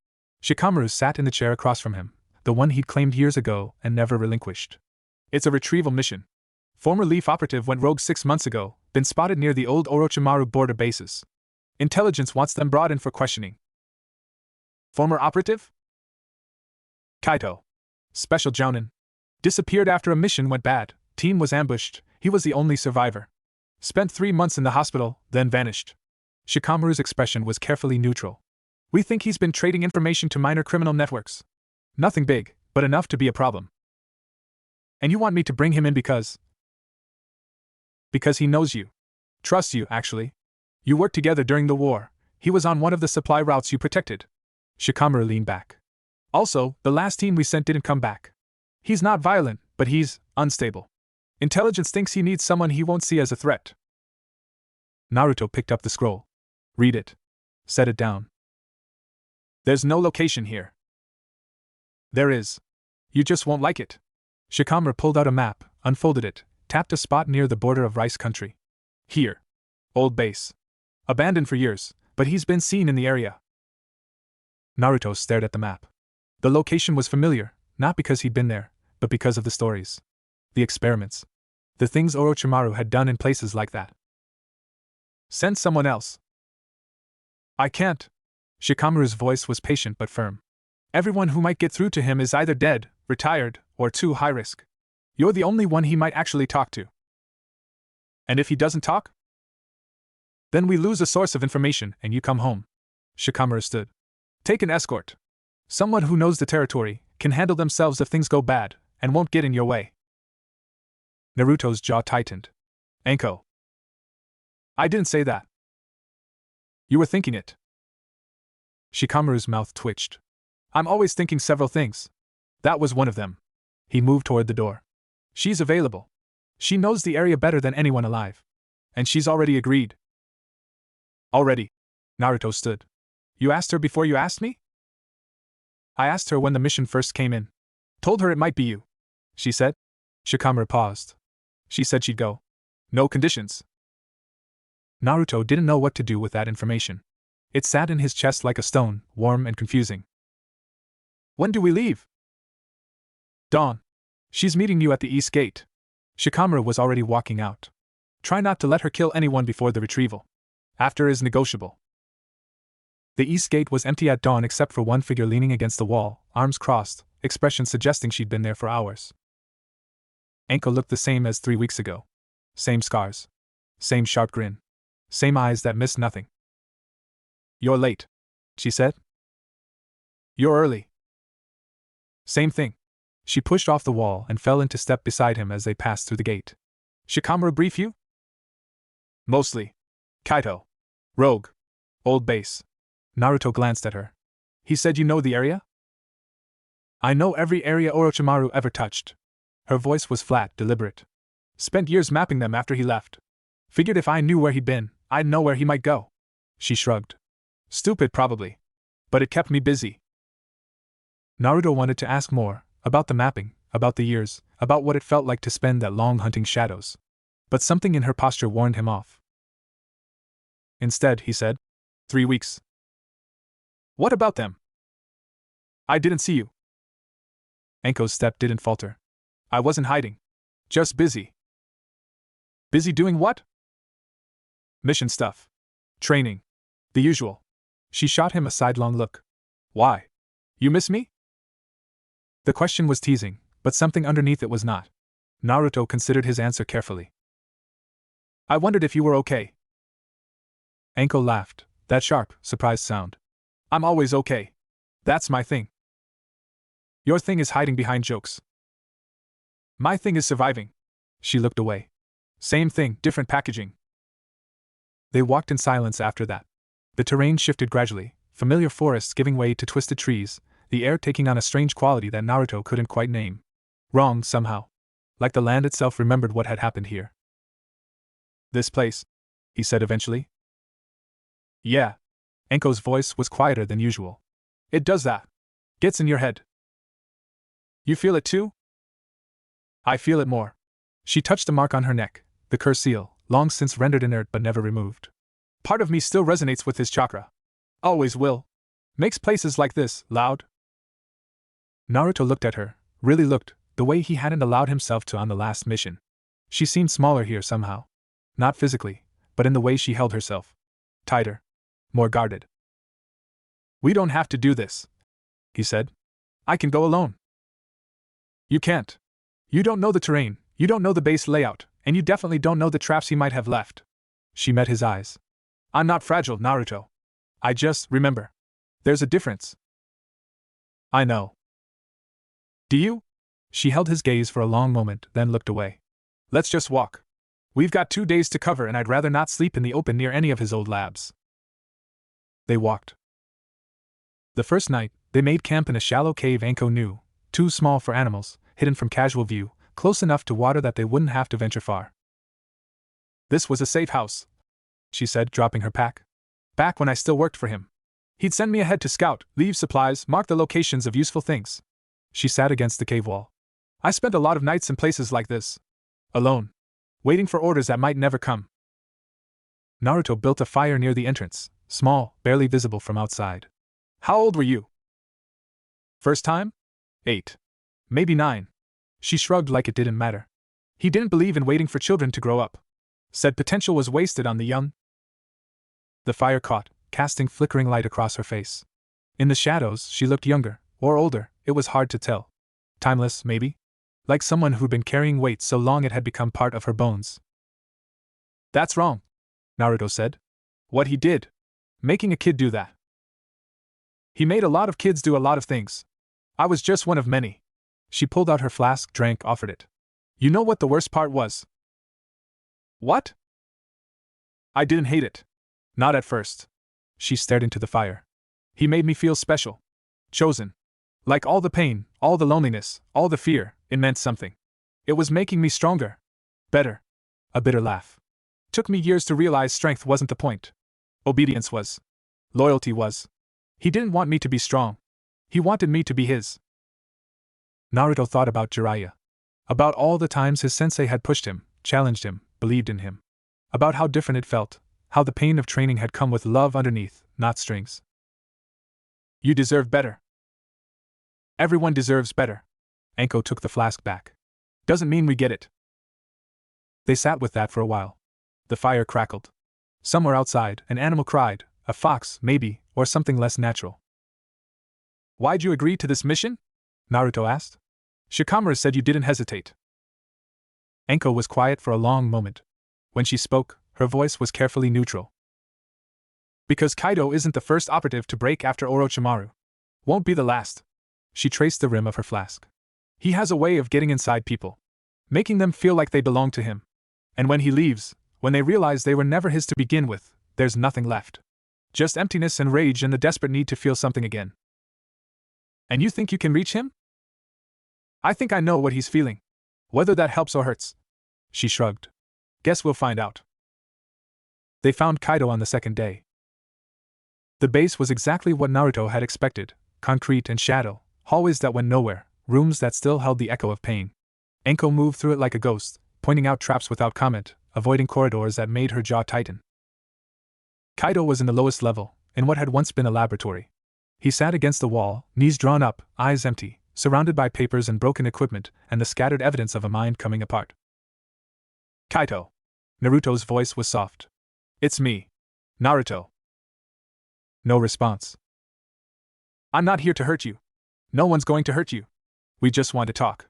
Shikamaru sat in the chair across from him, the one he'd claimed years ago and never relinquished. It's a retrieval mission. Former Leaf operative went rogue 6 months ago, been spotted near the old Orochimaru border bases. Intelligence wants them brought in for questioning. Former operative? Kaito. Special Jounin. Disappeared after a mission went bad, team was ambushed, he was the only survivor. Spent 3 months in the hospital, then vanished. Shikamaru's expression was carefully neutral. We think he's been trading information to minor criminal networks. Nothing big, but enough to be a problem. And you want me to bring him in because he knows you. Trusts you, actually. You worked together during the war. He was on one of the supply routes you protected. Shikamaru leaned back. Also, the last team we sent didn't come back. He's not violent, but he's unstable. Intelligence thinks he needs someone he won't see as a threat. Naruto picked up the scroll. Read it. Set it down. There's no location here. There is. You just won't like it. Shikamaru pulled out a map, unfolded it, tapped a spot near the border of rice country. Here. Old base. Abandoned for years, but he's been seen in the area. Naruto stared at the map. The location was familiar, not because he'd been there, but because of the stories. The experiments. The things Orochimaru had done in places like that. Send someone else. I can't. Shikamaru's voice was patient but firm. Everyone who might get through to him is either dead, retired, or too high risk. You're the only one he might actually talk to. And if he doesn't talk? Then we lose a source of information and you come home. Shikamaru stood. Take an escort. Someone who knows the territory, can handle themselves if things go bad, and won't get in your way. Naruto's jaw tightened. Anko. I didn't say that. You were thinking it. Shikamaru's mouth twitched. I'm always thinking several things. That was one of them. He moved toward the door. She's available. She knows the area better than anyone alive. And she's already agreed. Already? Naruto stood. You asked her before you asked me? I asked her when the mission first came in. Told her it might be you. She said. Shikamaru paused. She said she'd go. No conditions. Naruto didn't know what to do with that information. It sat in his chest like a stone, warm and confusing. When do we leave? Dawn. She's meeting you at the east gate. Shikamaru was already walking out. Try not to let her kill anyone before the retrieval. After is negotiable. The east gate was empty at dawn except for one figure leaning against the wall, arms crossed, expression suggesting she'd been there for hours. Anko looked the same as 3 weeks ago. Same scars. Same sharp grin. Same eyes that missed nothing. You're late, she said. You're early. Same thing. She pushed off the wall and fell into step beside him as they passed through the gate. Shikamaru brief you? Mostly. Kaito. Rogue. Old base. Naruto glanced at her. He said you know the area? I know every area Orochimaru ever touched. Her voice was flat, deliberate. Spent years mapping them after he left. Figured if I knew where he'd been, I'd know where he might go. She shrugged. Stupid probably. But it kept me busy. Naruto wanted to ask more, about the mapping, about the years, about what it felt like to spend that long hunting shadows. But something in her posture warned him off. Instead, he said, 3 weeks. What about them? I didn't see you. Anko's step didn't falter. I wasn't hiding. Just busy. Busy doing what? Mission stuff. Training. The usual. She shot him a sidelong look. Why? You miss me? The question was teasing, but something underneath it was not. Naruto considered his answer carefully. I wondered if you were okay. Anko laughed, that sharp, surprised sound. I'm always okay. That's my thing. Your thing is hiding behind jokes. My thing is surviving. She looked away. Same thing, different packaging. They walked in silence after that. The terrain shifted gradually, familiar forests giving way to twisted trees, the air taking on a strange quality that Naruto couldn't quite name. Wrong, somehow. Like the land itself remembered what had happened here. This place, he said eventually. Yeah. Anko's voice was quieter than usual. It does that. Gets in your head. You feel it too? I feel it more. She touched a mark on her neck, the curse seal, long since rendered inert but never removed. Part of me still resonates with his chakra. Always will. Makes places like this loud. Naruto looked at her, really looked, the way he hadn't allowed himself to on the last mission. She seemed smaller here somehow. Not physically, but in the way she held herself. Tighter. More guarded. We don't have to do this, he said. I can go alone. You can't. You don't know the terrain, you don't know the base layout, and you definitely don't know the traps he might have left. She met his eyes. I'm not fragile, Naruto. I just, remember. There's a difference. I know. Do you? She held his gaze for a long moment, then looked away. Let's just walk. We've got 2 days to cover and I'd rather not sleep in the open near any of his old labs. They walked. The first night, they made camp in a shallow cave Anko knew, too small for animals, hidden from casual view, close enough to water that they wouldn't have to venture far. This was a safe house, she said, dropping her pack. Back when I still worked for him. He'd send me ahead to scout, leave supplies, mark the locations of useful things. She sat against the cave wall. I spent a lot of nights in places like this. Alone. Waiting for orders that might never come. Naruto built a fire near the entrance, small, barely visible from outside. How old were you? First time? 8. Maybe 9. She shrugged like it didn't matter. He didn't believe in waiting for children to grow up. Said potential was wasted on the young. The fire caught, casting flickering light across her face. In the shadows, she looked younger, or older, it was hard to tell. Timeless, maybe? Like someone who'd been carrying weight so long it had become part of her bones. That's wrong, Naruto said. What he did. Making a kid do that. He made a lot of kids do a lot of things. I was just one of many. She pulled out her flask, drank, offered it. You know what the worst part was? What? I didn't hate it. Not at first. She stared into the fire. He made me feel special. Chosen. Like all the pain, all the loneliness, all the fear, it meant something. It was making me stronger. Better. A bitter laugh. Took me years to realize strength wasn't the point. Obedience was. Loyalty was. He didn't want me to be strong. He wanted me to be his. Naruto thought about Jiraiya. About all the times his sensei had pushed him, challenged him, believed in him. About how different it felt, how the pain of training had come with love underneath, not strings. You deserve better. Everyone deserves better. Anko took the flask back. Doesn't mean we get it. They sat with that for a while. The fire crackled. Somewhere outside, an animal cried, a fox, maybe, or something less natural. Why'd you agree to this mission? Naruto asked. Shikamaru said you didn't hesitate. Anko was quiet for a long moment. When she spoke, her voice was carefully neutral. Because Kaido isn't the first operative to break after Orochimaru. Won't be the last. She traced the rim of her flask. He has a way of getting inside people. Making them feel like they belong to him. And when he leaves, when they realize they were never his to begin with, there's nothing left. Just emptiness and rage and the desperate need to feel something again. And you think you can reach him? I think I know what he's feeling. Whether that helps or hurts. She shrugged. Guess we'll find out. They found Kaido on the second day. The base was exactly what Naruto had expected, concrete and shadow, hallways that went nowhere, rooms that still held the echo of pain. Anko moved through it like a ghost, pointing out traps without comment, avoiding corridors that made her jaw tighten. Kaido was in the lowest level, in what had once been a laboratory. He sat against the wall, knees drawn up, eyes empty, surrounded by papers and broken equipment, and the scattered evidence of a mind coming apart. Kaito. Naruto's voice was soft. It's me. Naruto. No response. I'm not here to hurt you. No one's going to hurt you. We just want to talk.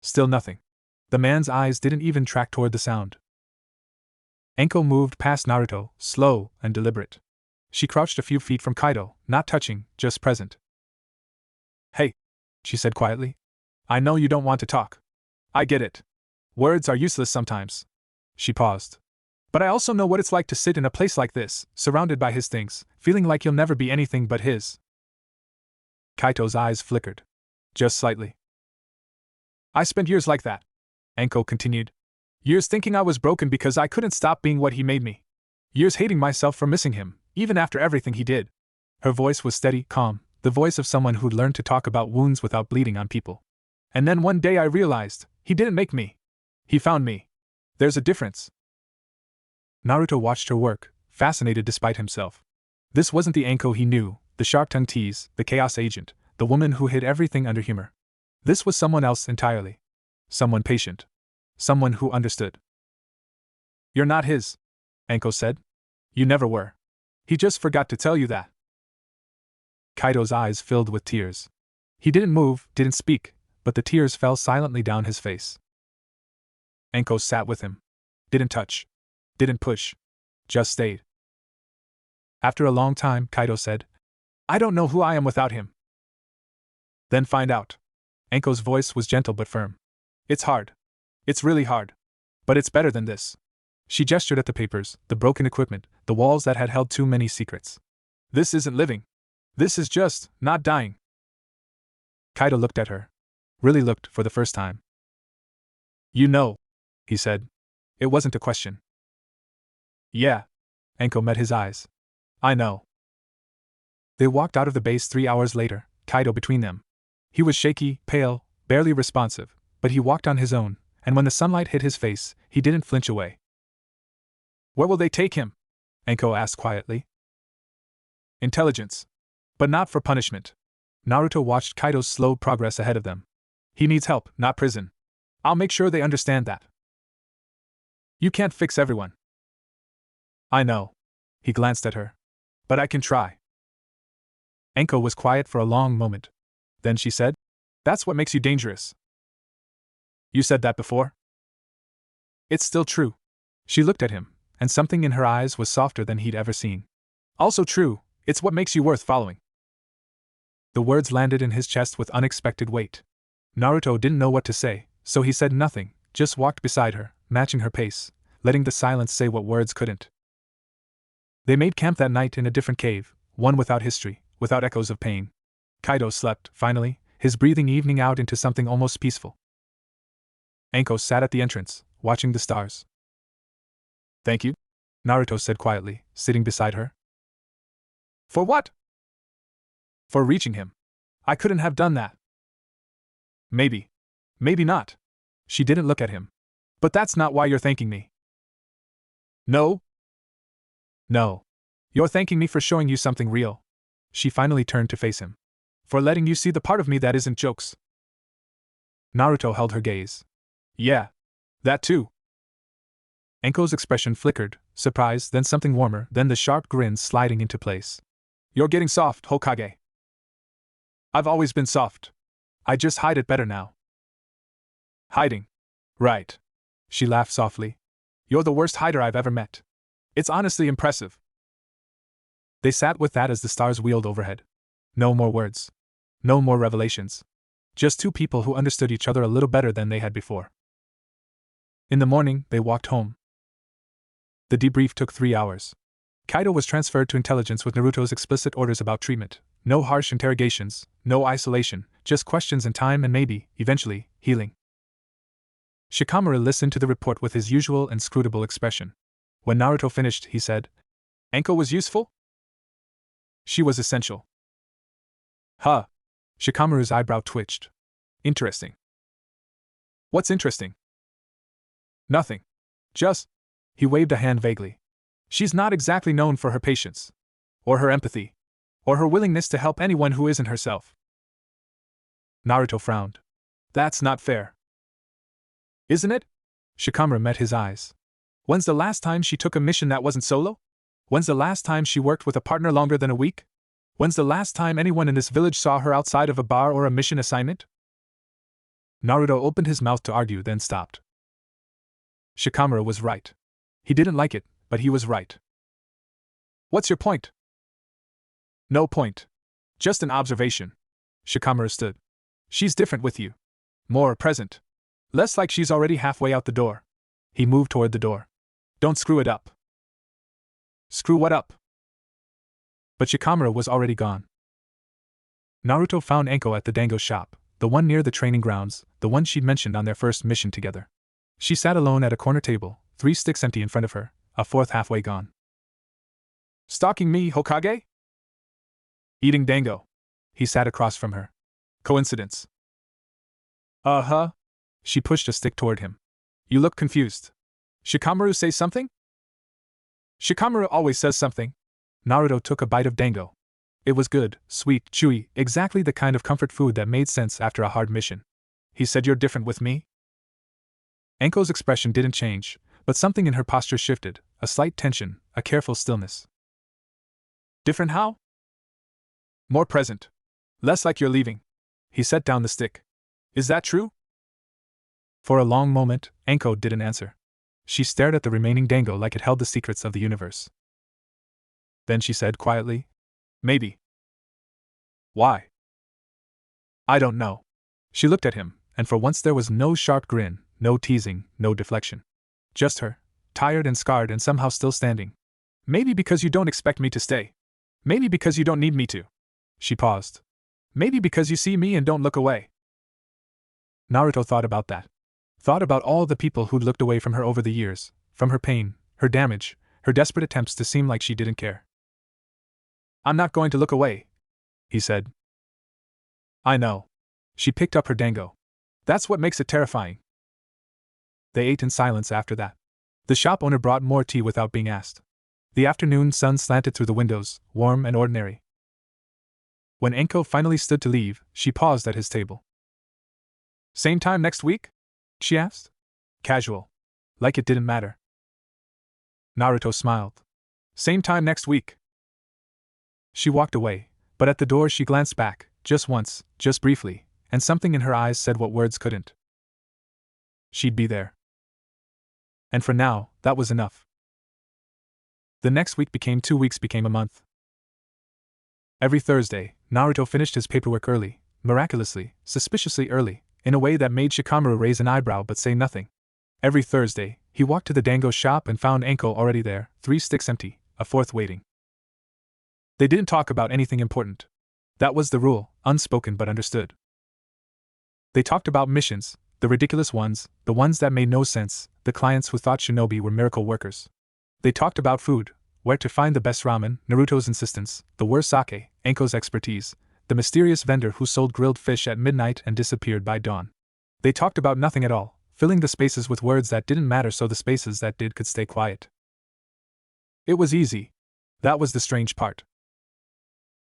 Still nothing. The man's eyes didn't even track toward the sound. Anko moved past Naruto, slow and deliberate. She crouched a few feet from Kaido, not touching, just present. Hey, she said quietly. I know you don't want to talk. I get it. Words are useless sometimes. She paused. But I also know what it's like to sit in a place like this, surrounded by his things, feeling like you'll never be anything but his. Kaito's eyes flickered. Just slightly. I spent years like that, Anko continued. Years thinking I was broken because I couldn't stop being what he made me. Years hating myself for missing him, even after everything he did. Her voice was steady, calm, the voice of someone who'd learned to talk about wounds without bleeding on people. And then one day I realized, he didn't make me. He found me. There's a difference. Naruto watched her work, fascinated despite himself. This wasn't the Anko he knew, the sharp-tongued tease, the chaos agent, the woman who hid everything under humor. This was someone else entirely. Someone patient. Someone who understood. You're not his, Anko said. You never were. He just forgot to tell you that. Kaido's eyes filled with tears. He didn't move, didn't speak, but the tears fell silently down his face. Anko sat with him. Didn't touch. Didn't push. Just stayed. After a long time, Kaido said, I don't know who I am without him. Then find out. Anko's voice was gentle but firm. It's hard. It's really hard. But it's better than this. She gestured at the papers, the broken equipment, the walls that had held too many secrets. This isn't living. This is just not dying. Kaido looked at her. Really looked for the first time. You know, he said. It wasn't a question. Yeah. Anko met his eyes. I know. They walked out of the base 3 hours later, Kaido between them. He was shaky, pale, barely responsive, but he walked on his own, and when the sunlight hit his face, he didn't flinch away. Where will they take him? Anko asked quietly. Intelligence. But not for punishment. Naruto watched Kaido's slow progress ahead of them. He needs help, not prison. I'll make sure they understand that. You can't fix everyone. I know. He glanced at her. But I can try. Anko was quiet for a long moment. Then she said, "That's what makes you dangerous." You said that before? It's still true. She looked at him, and something in her eyes was softer than he'd ever seen. Also true, it's what makes you worth following. The words landed in his chest with unexpected weight. Naruto didn't know what to say, so he said nothing, just walked beside her, matching her pace, letting the silence say what words couldn't. They made camp that night in a different cave, one without history, without echoes of pain. Kaido slept, finally, his breathing evening out into something almost peaceful. Anko sat at the entrance, watching the stars. Thank you, Naruto said quietly, sitting beside her. For what? For reaching him. I couldn't have done that. Maybe. Maybe not. She didn't look at him. But that's not why you're thanking me. No? No. You're thanking me for showing you something real. She finally turned to face him. For letting you see the part of me that isn't jokes. Naruto held her gaze. Yeah. That too. Anko's expression flickered, surprise, then something warmer, then the sharp grin sliding into place. You're getting soft, Hokage. I've always been soft. I just hide it better now. Hiding. Right. She laughed softly. You're the worst hider I've ever met. It's honestly impressive. They sat with that as the stars wheeled overhead. No more words. No more revelations. Just two people who understood each other a little better than they had before. In the morning, they walked home. The debrief took 3 hours. Kaido was transferred to intelligence with Naruto's explicit orders about treatment. No harsh interrogations, no isolation, just questions and time and maybe, eventually, healing. Shikamaru listened to the report with his usual inscrutable expression. When Naruto finished, he said, Anko was useful? She was essential. Huh. Shikamaru's eyebrow twitched. Interesting. What's interesting? Nothing. Just. He waved a hand vaguely. She's not exactly known for her patience. Or her empathy. Or her willingness to help anyone who isn't herself. Naruto frowned. That's not fair. Isn't it? Shikamaru met his eyes. When's the last time she took a mission that wasn't solo? When's the last time she worked with a partner longer than a week? When's the last time anyone in this village saw her outside of a bar or a mission assignment? Naruto opened his mouth to argue, then stopped. Shikamaru was right. He didn't like it, but he was right. What's your point? No point. Just an observation. Shikamaru stood. She's different with you. More present. Less like she's already halfway out the door. He moved toward the door. Don't screw it up. Screw what up? But Shikamaru was already gone. Naruto found Anko at the dango shop, the one near the training grounds, the one she'd mentioned on their first mission together. She sat alone at a corner table, 3 sticks empty in front of her, a fourth halfway gone. Stalking me, Hokage? Eating dango. He sat across from her. Coincidence. Uh-huh. She pushed a stick toward him. You look confused. Shikamaru say something? Shikamaru always says something. Naruto took a bite of dango. It was good, sweet, chewy, exactly the kind of comfort food that made sense after a hard mission. He said you're different with me? Anko's expression didn't change, but something in her posture shifted, a slight tension, a careful stillness. Different how? More present. Less like you're leaving. He set down the stick. Is that true? For a long moment, Anko didn't answer. She stared at the remaining dango like it held the secrets of the universe. Then she said quietly, Maybe. Why? I don't know. She looked at him, and for once there was no sharp grin, no teasing, no deflection. Just her, tired and scarred and somehow still standing. Maybe because you don't expect me to stay. Maybe because you don't need me to. She paused. Maybe because you see me and don't look away. Naruto thought about that. Thought about all the people who'd looked away from her over the years, from her pain, her damage, her desperate attempts to seem like she didn't care. I'm not going to look away, he said. I know. She picked up her dango. That's what makes it terrifying. They ate in silence after that. The shop owner brought more tea without being asked. The afternoon sun slanted through the windows, warm and ordinary. When Anko finally stood to leave, she paused at his table. Same time next week? She asked. Casual. Like it didn't matter. Naruto smiled. Same time next week. She walked away, but at the door she glanced back, just once, just briefly, and something in her eyes said what words couldn't. She'd be there. And for now, that was enough. The next week became 2 weeks, became a month. Every Thursday, Naruto finished his paperwork early, miraculously, suspiciously early, in a way that made Shikamaru raise an eyebrow but say nothing. Every Thursday, he walked to the dango shop and found Anko already there, 3 sticks empty, a 4th waiting. They didn't talk about anything important. That was the rule, unspoken but understood. They talked about missions, the ridiculous ones, the ones that made no sense, the clients who thought shinobi were miracle workers. They talked about food, where to find the best ramen, Naruto's insistence, the worst sake, Anko's expertise, the mysterious vendor who sold grilled fish at midnight and disappeared by dawn. They talked about nothing at all, filling the spaces with words that didn't matter so the spaces that did could stay quiet. It was easy. That was the strange part.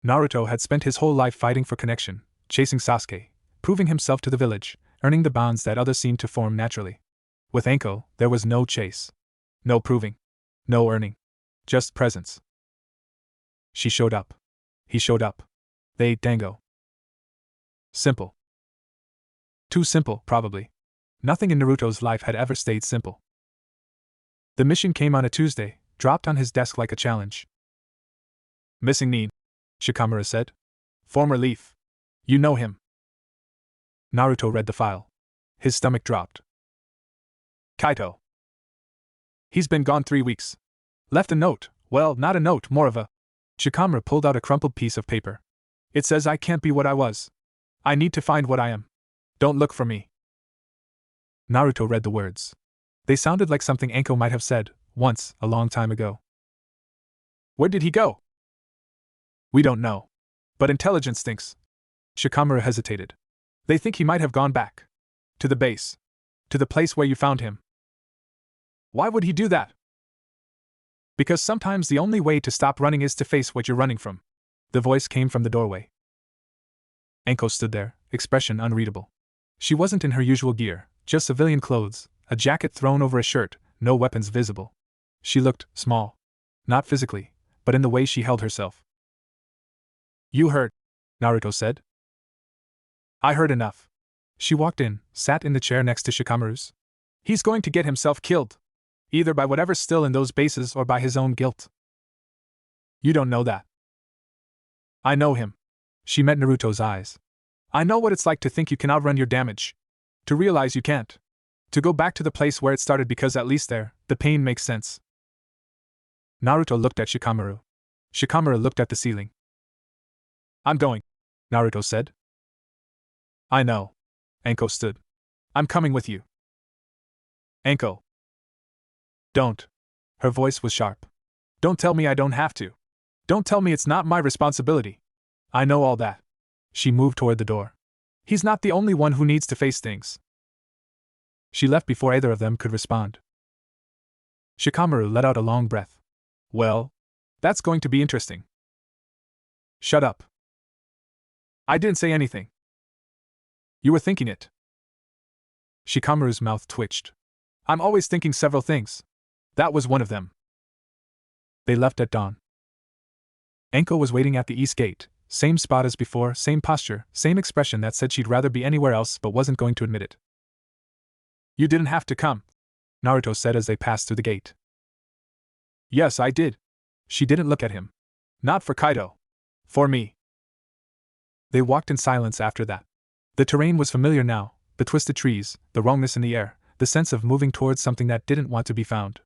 Naruto had spent his whole life fighting for connection, chasing Sasuke, proving himself to the village, earning the bonds that others seemed to form naturally. With Anko, there was no chase. No proving. No earning. Just presence. She showed up. He showed up. They ate dango. Simple. Too simple, probably. Nothing in Naruto's life had ever stayed simple. The mission came on a Tuesday, dropped on his desk like a challenge. Missing need, Shikamaru said. Former Leaf. You know him. Naruto read the file. His stomach dropped. Kaito. He's been gone 3 weeks. Left a note, well, not a note, more of a... Shikamaru pulled out a crumpled piece of paper. It says I can't be what I was. I need to find what I am. Don't look for me. Naruto read the words. They sounded like something Anko might have said, once, a long time ago. Where did he go? We don't know. But intelligence thinks. Shikamaru hesitated. They think he might have gone back. To the base. To the place where you found him. Why would he do that? Because sometimes the only way to stop running is to face what you're running from. The voice came from the doorway. Anko stood there, expression unreadable. She wasn't in her usual gear, just civilian clothes, a jacket thrown over a shirt, no weapons visible. She looked small. Not physically, but in the way she held herself. You heard, Naruto said. I heard enough. She walked in, sat in the chair next to Shikamaru's. He's going to get himself killed. Either by whatever's still in those bases or by his own guilt. You don't know that. I know him. She met Naruto's eyes. I know what it's like to think you can outrun your damage. To realize you can't. To go back to the place where it started because at least there, the pain makes sense. Naruto looked at Shikamaru. Shikamaru looked at the ceiling. I'm going, Naruto said. I know. Anko stood. I'm coming with you. Anko. Don't. Her voice was sharp. Don't tell me I don't have to. Don't tell me it's not my responsibility. I know all that. She moved toward the door. He's not the only one who needs to face things. She left before either of them could respond. Shikamaru let out a long breath. Well, that's going to be interesting. Shut up. I didn't say anything. You were thinking it. Shikamaru's mouth twitched. I'm always thinking several things. That was one of them. They left at dawn. Anko was waiting at the east gate, same spot as before, same posture, same expression that said she'd rather be anywhere else but wasn't going to admit it. You didn't have to come, Naruto said as they passed through the gate. Yes, I did. She didn't look at him. Not for Kaito. For me. They walked in silence after that. The terrain was familiar now, the twisted trees, the wrongness in the air, the sense of moving towards something that didn't want to be found.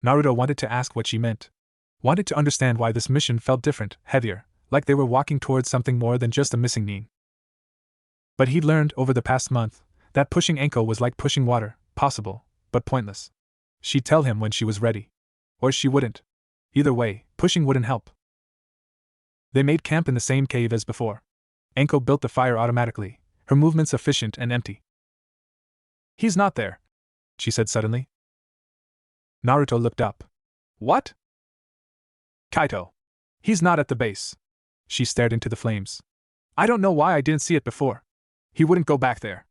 Naruto wanted to ask what she meant. Wanted to understand why this mission felt different, heavier, like they were walking towards something more than just a missing nin. But he'd learned over the past month that pushing Anko was like pushing water, possible, but pointless. She'd tell him when she was ready. Or she wouldn't. Either way, pushing wouldn't help. They made camp in the same cave as before. Anko built the fire automatically, her movements efficient and empty. He's not there, she said suddenly. Naruto looked up. What? Kaito. He's not at the base. She stared into the flames. I don't know why I didn't see it before. He wouldn't go back there.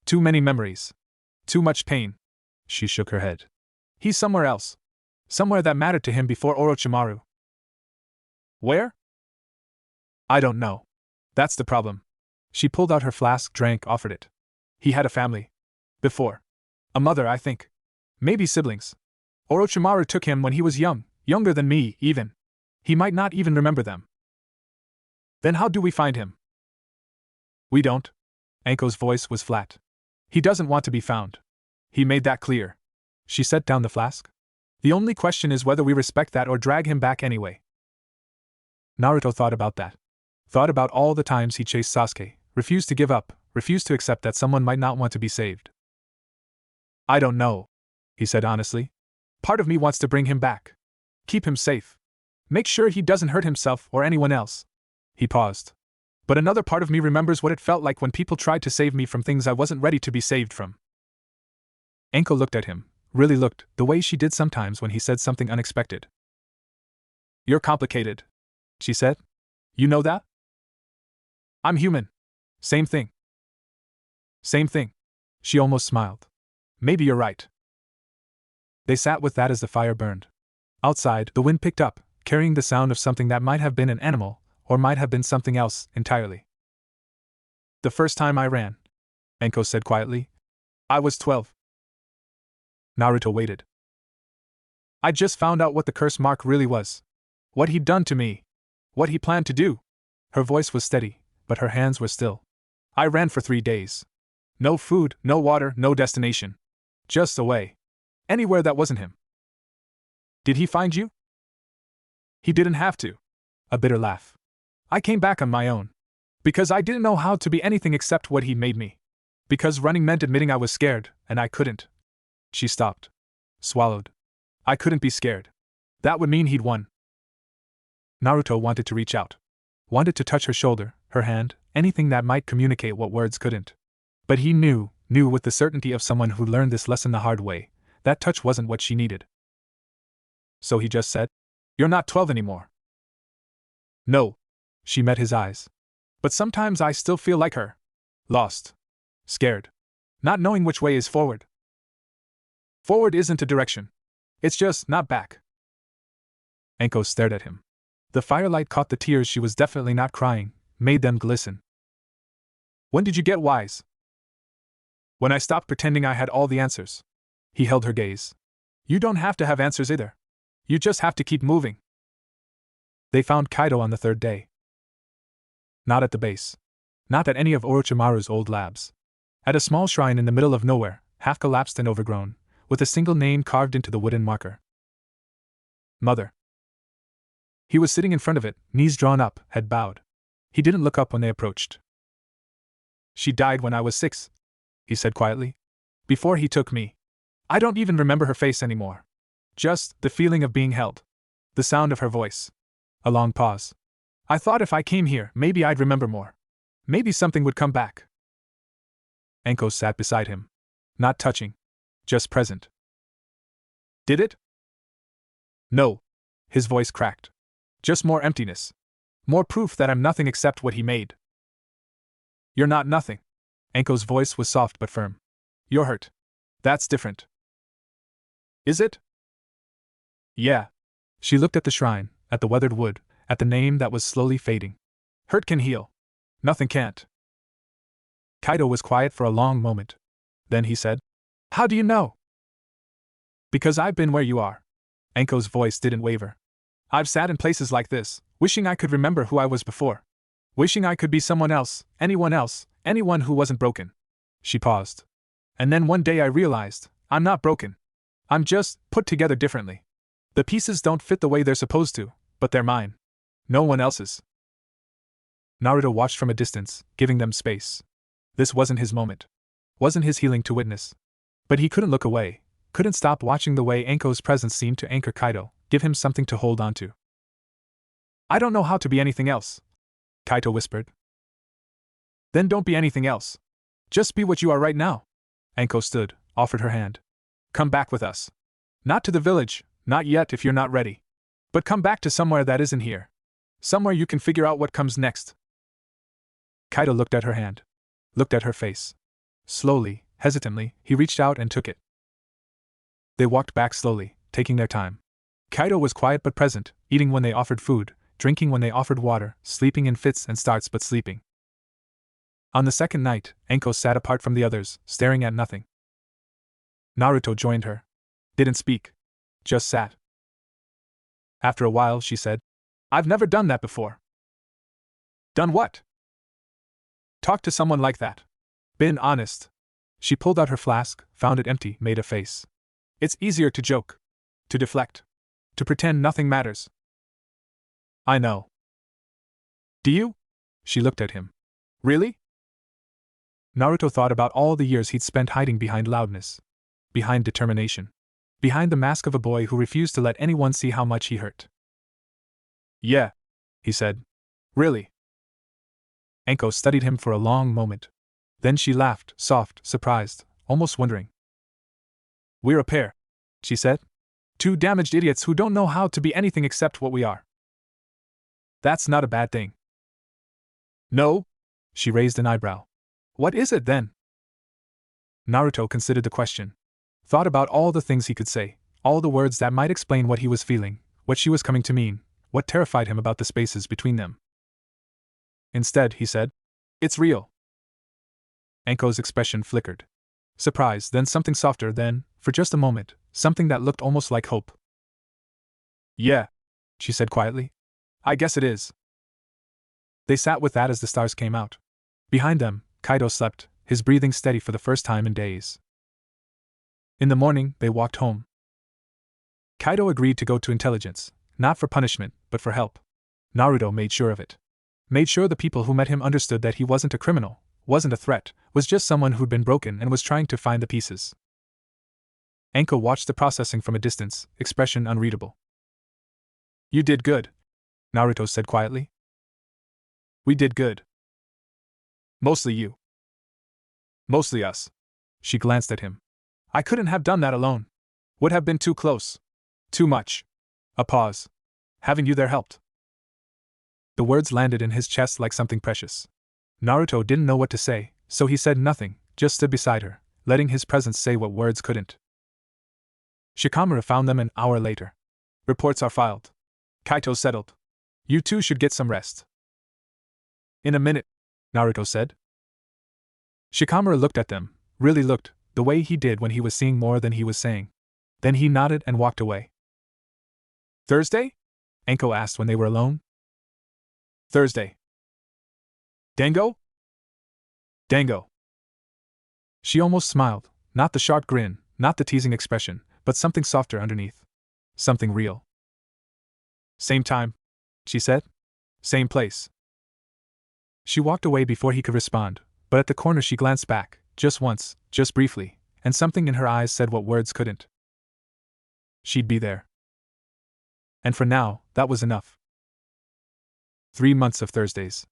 Too many memories. Too much pain. She shook her head. He's somewhere else. Somewhere that mattered to him before Orochimaru. Where? I don't know. That's the problem. She pulled out her flask, drank, offered it. He had a family. Before. A mother, I think. Maybe siblings. Orochimaru took him when he was young, younger than me, even. He might not even remember them. Then how do we find him? We don't. Anko's voice was flat. He doesn't want to be found. He made that clear. She set down the flask. The only question is whether we respect that or drag him back anyway. Naruto thought about that. Thought about all the times he chased Sasuke, refused to give up, refused to accept that someone might not want to be saved. I don't know, he said honestly. Part of me wants to bring him back. Keep him safe. Make sure he doesn't hurt himself or anyone else. He paused. But another part of me remembers what it felt like when people tried to save me from things I wasn't ready to be saved from. Anko looked at him, really looked, the way she did sometimes when he said something unexpected. You're complicated, she said. You know that? I'm human. Same thing. Same thing. She almost smiled. Maybe you're right. They sat with that as the fire burned. Outside, the wind picked up, carrying the sound of something that might have been an animal, or might have been something else entirely. The first time I ran, Anko said quietly, I was 12. Naruto waited. I just found out what the curse mark really was. What he'd done to me. What he planned to do. Her voice was steady, but her hands were still. I ran for 3 days. No food, no water, no destination. Just away. Anywhere that wasn't him. Did he find you? He didn't have to. A bitter laugh. I came back on my own. Because I didn't know how to be anything except what he made me. Because running meant admitting I was scared, and I couldn't. She stopped. Swallowed. I couldn't be scared. That would mean he'd won. Naruto wanted to reach out. Wanted to touch her shoulder, her hand, anything that might communicate what words couldn't. But he knew with the certainty of someone who learned this lesson the hard way, that touch wasn't what she needed. So he just said, You're not 12 anymore. No. She met his eyes. But sometimes I still feel like her. Lost. Scared. Not knowing which way is forward. Forward isn't a direction. It's just not back. Anko stared at him. The firelight caught the tears she was definitely not crying, made them glisten. When did you get wise? When I stopped pretending I had all the answers. He held her gaze. You don't have to have answers either. You just have to keep moving. They found Kaido on the 3rd day. Not at the base. Not at any of Orochimaru's old labs. At a small shrine in the middle of nowhere, half collapsed and overgrown, with a single name carved into the wooden marker. Mother. He was sitting in front of it, knees drawn up, head bowed. He didn't look up when they approached. She died when I was 6, he said quietly. Before he took me. I don't even remember her face anymore. Just the feeling of being held. The sound of her voice. A long pause. I thought if I came here, maybe I'd remember more. Maybe something would come back. Anko sat beside him. Not touching. Just present. Did it? No. His voice cracked. Just more emptiness. More proof that I'm nothing except what he made. You're not nothing. Anko's voice was soft but firm. You're hurt. That's different. Is it? Yeah. She looked at the shrine, at the weathered wood, at the name that was slowly fading. Hurt can heal. Nothing can't. Kaido was quiet for a long moment. Then he said, How do you know? Because I've been where you are. Anko's voice didn't waver. I've sat in places like this, wishing I could remember who I was before. Wishing I could be someone else, anyone who wasn't broken. She paused. And then one day I realized, I'm not broken. I'm just put together differently. The pieces don't fit the way they're supposed to, but they're mine. No one else's. Naruto watched from a distance, giving them space. This wasn't his moment. Wasn't his healing to witness. But he couldn't look away, couldn't stop watching the way Anko's presence seemed to anchor Kaido, give him something to hold on to. I don't know how to be anything else, Kaido whispered. Then don't be anything else. Just be what you are right now. Anko stood, offered her hand. Come back with us. Not to the village, not yet if you're not ready. But come back to somewhere that isn't here. Somewhere you can figure out what comes next. Kaido looked at her hand. Looked at her face. Slowly, hesitantly, he reached out and took it. They walked back slowly, taking their time. Kaido was quiet but present, eating when they offered food, drinking when they offered water, sleeping in fits and starts but sleeping. On the second night, Anko sat apart from the others, staring at nothing. Naruto joined her. Didn't speak. Just sat. After a while, she said, "I've never done that before." "Done what?" "Talk to someone like that. Been honest." She pulled out her flask, found it empty, made a face. "It's easier to joke. To deflect. To pretend nothing matters." "I know." "Do you?" She looked at him. "Really?" Naruto thought about all the years he'd spent hiding behind loudness. Behind determination. Behind the mask of a boy who refused to let anyone see how much he hurt. "Yeah," he said. "Really?" Anko studied him for a long moment. Then she laughed, soft, surprised, almost wondering. "We're a pair," she said. "Two damaged idiots who don't know how to be anything except what we are. That's not a bad thing." "No?" She raised an eyebrow. "What is it then?" Naruto considered the question. Thought about all the things he could say, all the words that might explain what he was feeling, what she was coming to mean, what terrified him about the spaces between them. Instead, he said, "It's real." Anko's expression flickered. Surprise, then something softer, then, for just a moment, something that looked almost like hope. "Yeah," she said quietly. "I guess it is." They sat with that as the stars came out. Behind them, Kaido slept, his breathing steady for the first time in days. In the morning, they walked home. Kaido agreed to go to intelligence, not for punishment, but for help. Naruto made sure of it. Made sure the people who met him understood that he wasn't a criminal, wasn't a threat, was just someone who'd been broken and was trying to find the pieces. Anko watched the processing from a distance, expression unreadable. "You did good," Naruto said quietly. "We did good. Mostly you. Mostly us." She glanced at him. "I couldn't have done that alone. Would have been too close. Too much." A pause. "Having you there helped." The words landed in his chest like something precious. Naruto didn't know what to say, so he said nothing, just stood beside her, letting his presence say what words couldn't. Shikamaru found them an hour later. "Reports are filed." Kaito settled. "You two should get some rest." "In a minute," Naruto said. Shikamaru looked at them, really looked, the way he did when he was seeing more than he was saying. Then he nodded and walked away. "Thursday?" Anko asked when they were alone. "Thursday." "Dango?" "Dango." She almost smiled, not the sharp grin, not the teasing expression, but something softer underneath. Something real. "Same time," she said. "Same place." She walked away before he could respond, but at the corner she glanced back, just once, just briefly, and something in her eyes said what words couldn't. She'd be there. And for now, that was enough. 3 months of Thursdays.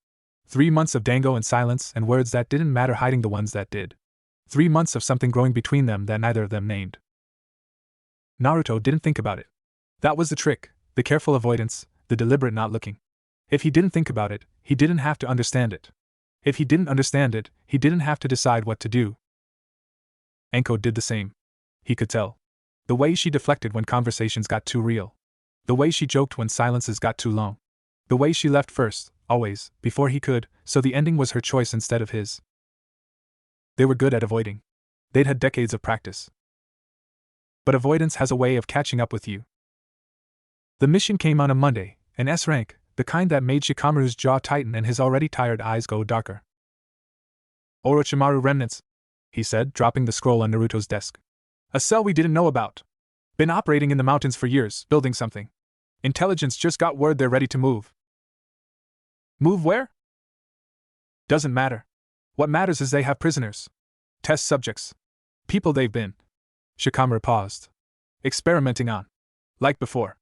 3 months of Dango and silence and words that didn't matter hiding the ones that did. 3 months of something growing between them that neither of them named. Naruto didn't think about it. That was the trick, the careful avoidance, the deliberate not looking. If he didn't think about it, he didn't have to understand it. If he didn't understand it, he didn't have to decide what to do. Anko did the same. He could tell. The way she deflected when conversations got too real. The way she joked when silences got too long. The way she left first, always, before he could, so the ending was her choice instead of his. They were good at avoiding. They'd had decades of practice. But avoidance has a way of catching up with you. The mission came on a Monday, an S rank, the kind that made Shikamaru's jaw tighten and his already tired eyes go darker. "Orochimaru remnants," he said, dropping the scroll on Naruto's desk. "A cell we didn't know about. Been operating in the mountains for years, building something. Intelligence just got word they're ready to move." "Move where?" "Doesn't matter. What matters is they have prisoners. Test subjects. People they've been." Shikamaru paused. "Experimenting on. Like before."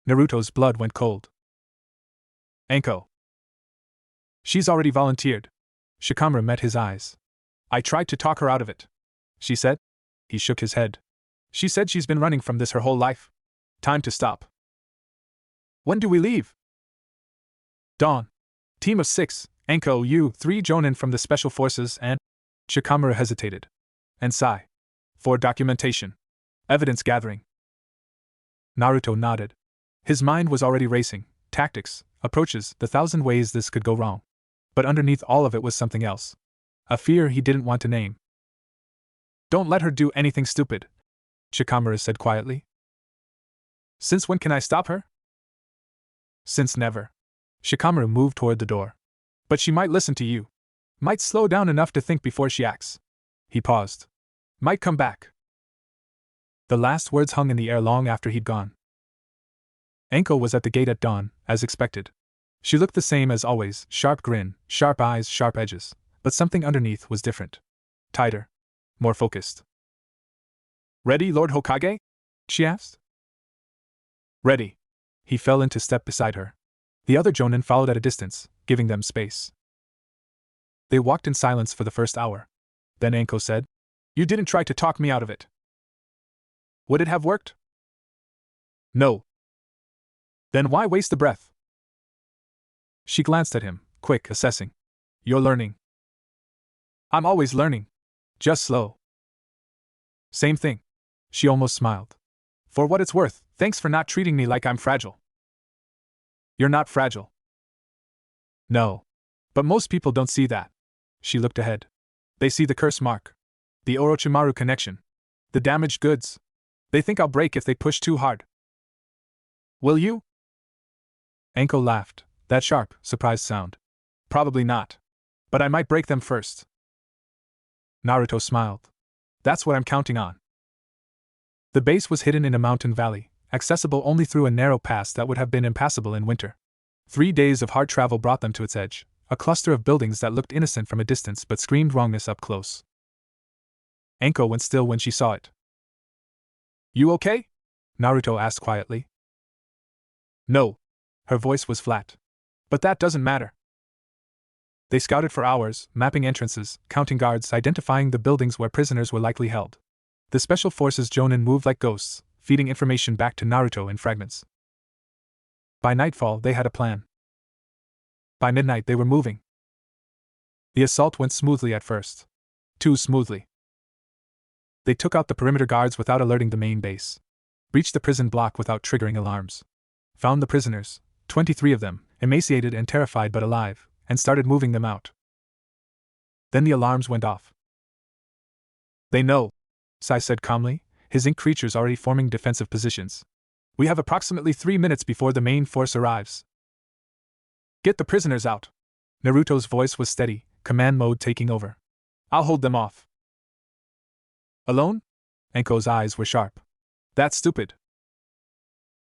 Naruto's blood went cold. "Anko." "She's already volunteered." Shikamaru met his eyes. "I tried to talk her out of it," she said. He shook his head. "She said she's been running from this her whole life. Time to stop." "When do we leave?" Dawn. Team of 6, Anko, you, 3 Jonin from the Special Forces, and… Shikamaru hesitated. And Sai. For documentation. Evidence gathering. Naruto nodded. His mind was already racing. Tactics, approaches, the 1,000 ways this could go wrong. But underneath all of it was something else. A fear he didn't want to name. Don't let her do anything stupid, Shikamaru said quietly. Since when can I stop her? Since never. Shikamaru moved toward the door. But she might listen to you. Might slow down enough to think before she acts. He paused. Might come back. The last words hung in the air long after he'd gone. Anko was at the gate at dawn, as expected. She looked the same as always, sharp grin, sharp eyes, sharp edges, but something underneath was different. Tighter. More focused. Ready, Lord Hokage? She asked. Ready. He fell into step beside her. The other Jonin followed at a distance, giving them space. They walked in silence for the first hour. Then Anko said, You didn't try to talk me out of it. Would it have worked? No. Then why waste the breath? She glanced at him, quick, assessing. You're learning. I'm always learning. Just slow. Same thing. She almost smiled. For what it's worth, thanks for not treating me like I'm fragile. You're not fragile. No. But most people don't see that. She looked ahead. They see the curse mark. The Orochimaru connection. The damaged goods. They think I'll break if they push too hard. Will you? Anko laughed, that sharp, surprised sound. Probably not. But I might break them first. Naruto smiled. That's what I'm counting on. The base was hidden in a mountain valley, accessible only through a narrow pass that would have been impassable in winter. 3 days of hard travel brought them to its edge, a cluster of buildings that looked innocent from a distance but screamed wrongness up close. Anko went still when she saw it. You okay? Naruto asked quietly. No. Her voice was flat. But that doesn't matter. They scouted for hours, mapping entrances, counting guards, identifying the buildings where prisoners were likely held. The Special Forces Jonin moved like ghosts, feeding information back to Naruto in fragments. By nightfall, they had a plan. By midnight, they were moving. The assault went smoothly at first. Too smoothly. They took out the perimeter guards without alerting the main base. Breached the prison block without triggering alarms. Found the prisoners, 23 of them, emaciated and terrified but alive, and started moving them out. Then the alarms went off. They know, Sai said calmly, his ink creatures already forming defensive positions. We have approximately 3 minutes before the main force arrives. Get the prisoners out. Naruto's voice was steady, command mode taking over. I'll hold them off. Alone? Anko's eyes were sharp. That's stupid.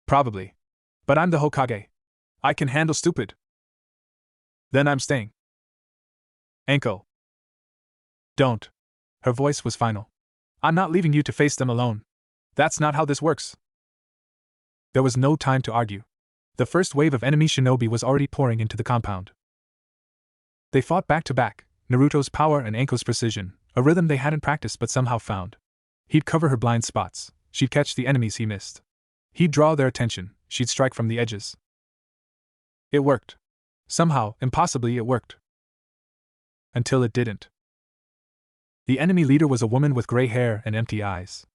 Probably. But I'm the Hokage. I can handle stupid. Then I'm staying. Anko. Don't. Her voice was final. I'm not leaving you to face them alone. That's not how this works. There was no time to argue. The first wave of enemy shinobi was already pouring into the compound. They fought back to back, Naruto's power and Anko's precision, a rhythm they hadn't practiced but somehow found. He'd cover her blind spots, she'd catch the enemies he missed. He'd draw their attention, she'd strike from the edges. It worked. Somehow, impossibly, it worked. Until it didn't. The enemy leader was a woman with gray hair and empty eyes.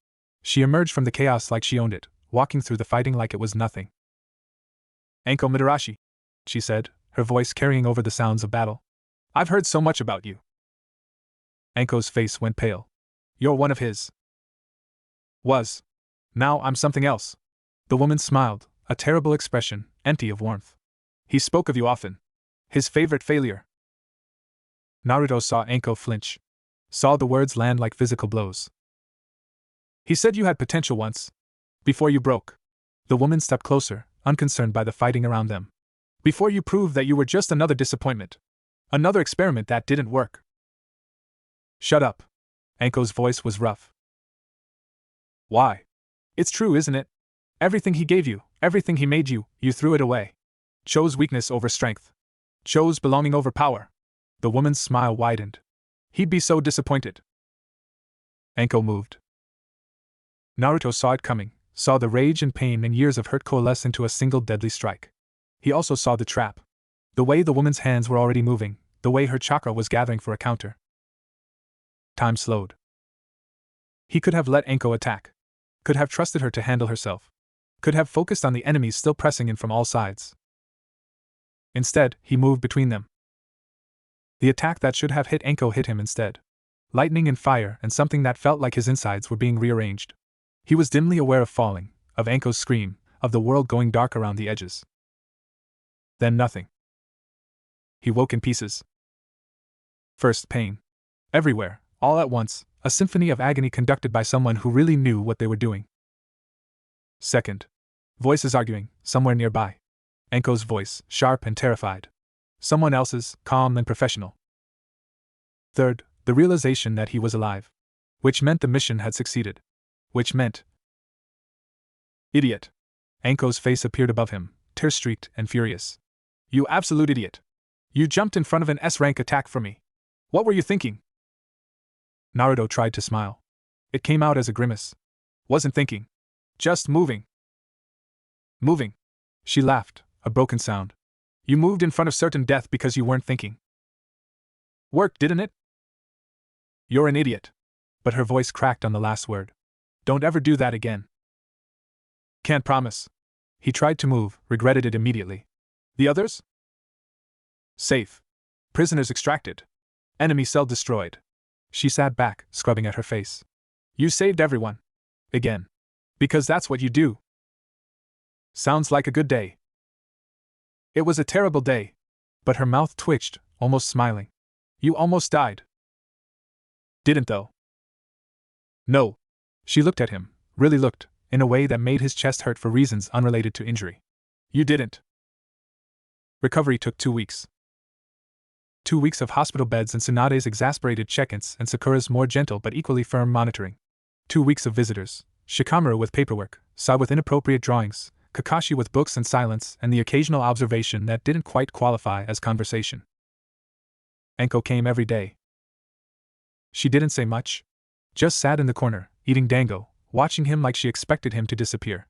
She emerged from the chaos like she owned it, walking through the fighting like it was nothing. Anko Midarashi, she said, her voice carrying over the sounds of battle. I've heard so much about you. Anko's face went pale. You're one of his. Was. Now I'm something else. The woman smiled, a terrible expression, empty of warmth. He spoke of you often. His favorite failure. Naruto saw Anko flinch. Saw the words land like physical blows. He said you had potential once. Before you broke. The woman stepped closer, unconcerned by the fighting around them. Before you proved that you were just another disappointment. Another experiment that didn't work. Shut up. Anko's voice was rough. Why? It's true, isn't it? Everything he gave you, everything he made you, you threw it away. Chose weakness over strength. Chose belonging over power. The woman's smile widened. He'd be so disappointed. Anko moved. Naruto saw it coming, saw the rage and pain and years of hurt coalesce into a single deadly strike. He also saw the trap. The way the woman's hands were already moving, the way her chakra was gathering for a counter. Time slowed. He could have let Anko attack. Could have trusted her to handle herself. Could have focused on the enemies still pressing in from all sides. Instead, he moved between them. The attack that should have hit Anko hit him instead. Lightning and fire and something that felt like his insides were being rearranged. He was dimly aware of falling, of Anko's scream, of the world going dark around the edges. Then nothing. He woke in pieces. First pain. Everywhere, all at once, a symphony of agony conducted by someone who really knew what they were doing. Second. Voices arguing, somewhere nearby. Anko's voice, sharp and terrified. Someone else's, calm and professional. Third, the realization that he was alive. Which meant the mission had succeeded. Which meant... Idiot. Anko's face appeared above him, tear-streaked and furious. You absolute idiot. You jumped in front of an S-rank attack for me. What were you thinking? Naruto tried to smile. It came out as a grimace. Wasn't thinking. Just moving. Moving. She laughed, a broken sound. You moved in front of certain death because you weren't thinking. Worked, didn't it? You're an idiot. But her voice cracked on the last word. Don't ever do that again. Can't promise. He tried to move, regretted it immediately. The others? Safe. Prisoners extracted. Enemy cell destroyed. She sat back, scrubbing at her face. You saved everyone. Again. Because that's what you do. Sounds like a good day. It was a terrible day. But her mouth twitched, almost smiling. You almost died. Didn't though. No. She looked at him, really looked, in a way that made his chest hurt for reasons unrelated to injury. You didn't. Recovery took 2 weeks. 2 weeks of hospital beds and Tsunade's exasperated check-ins and Sakura's more gentle but equally firm monitoring. 2 weeks of visitors, Shikamaru with paperwork, Sai with inappropriate drawings, Kakashi with books and silence and the occasional observation that didn't quite qualify as conversation. Anko came every day. She didn't say much. Just sat in the corner, eating dango, watching him like she expected him to disappear.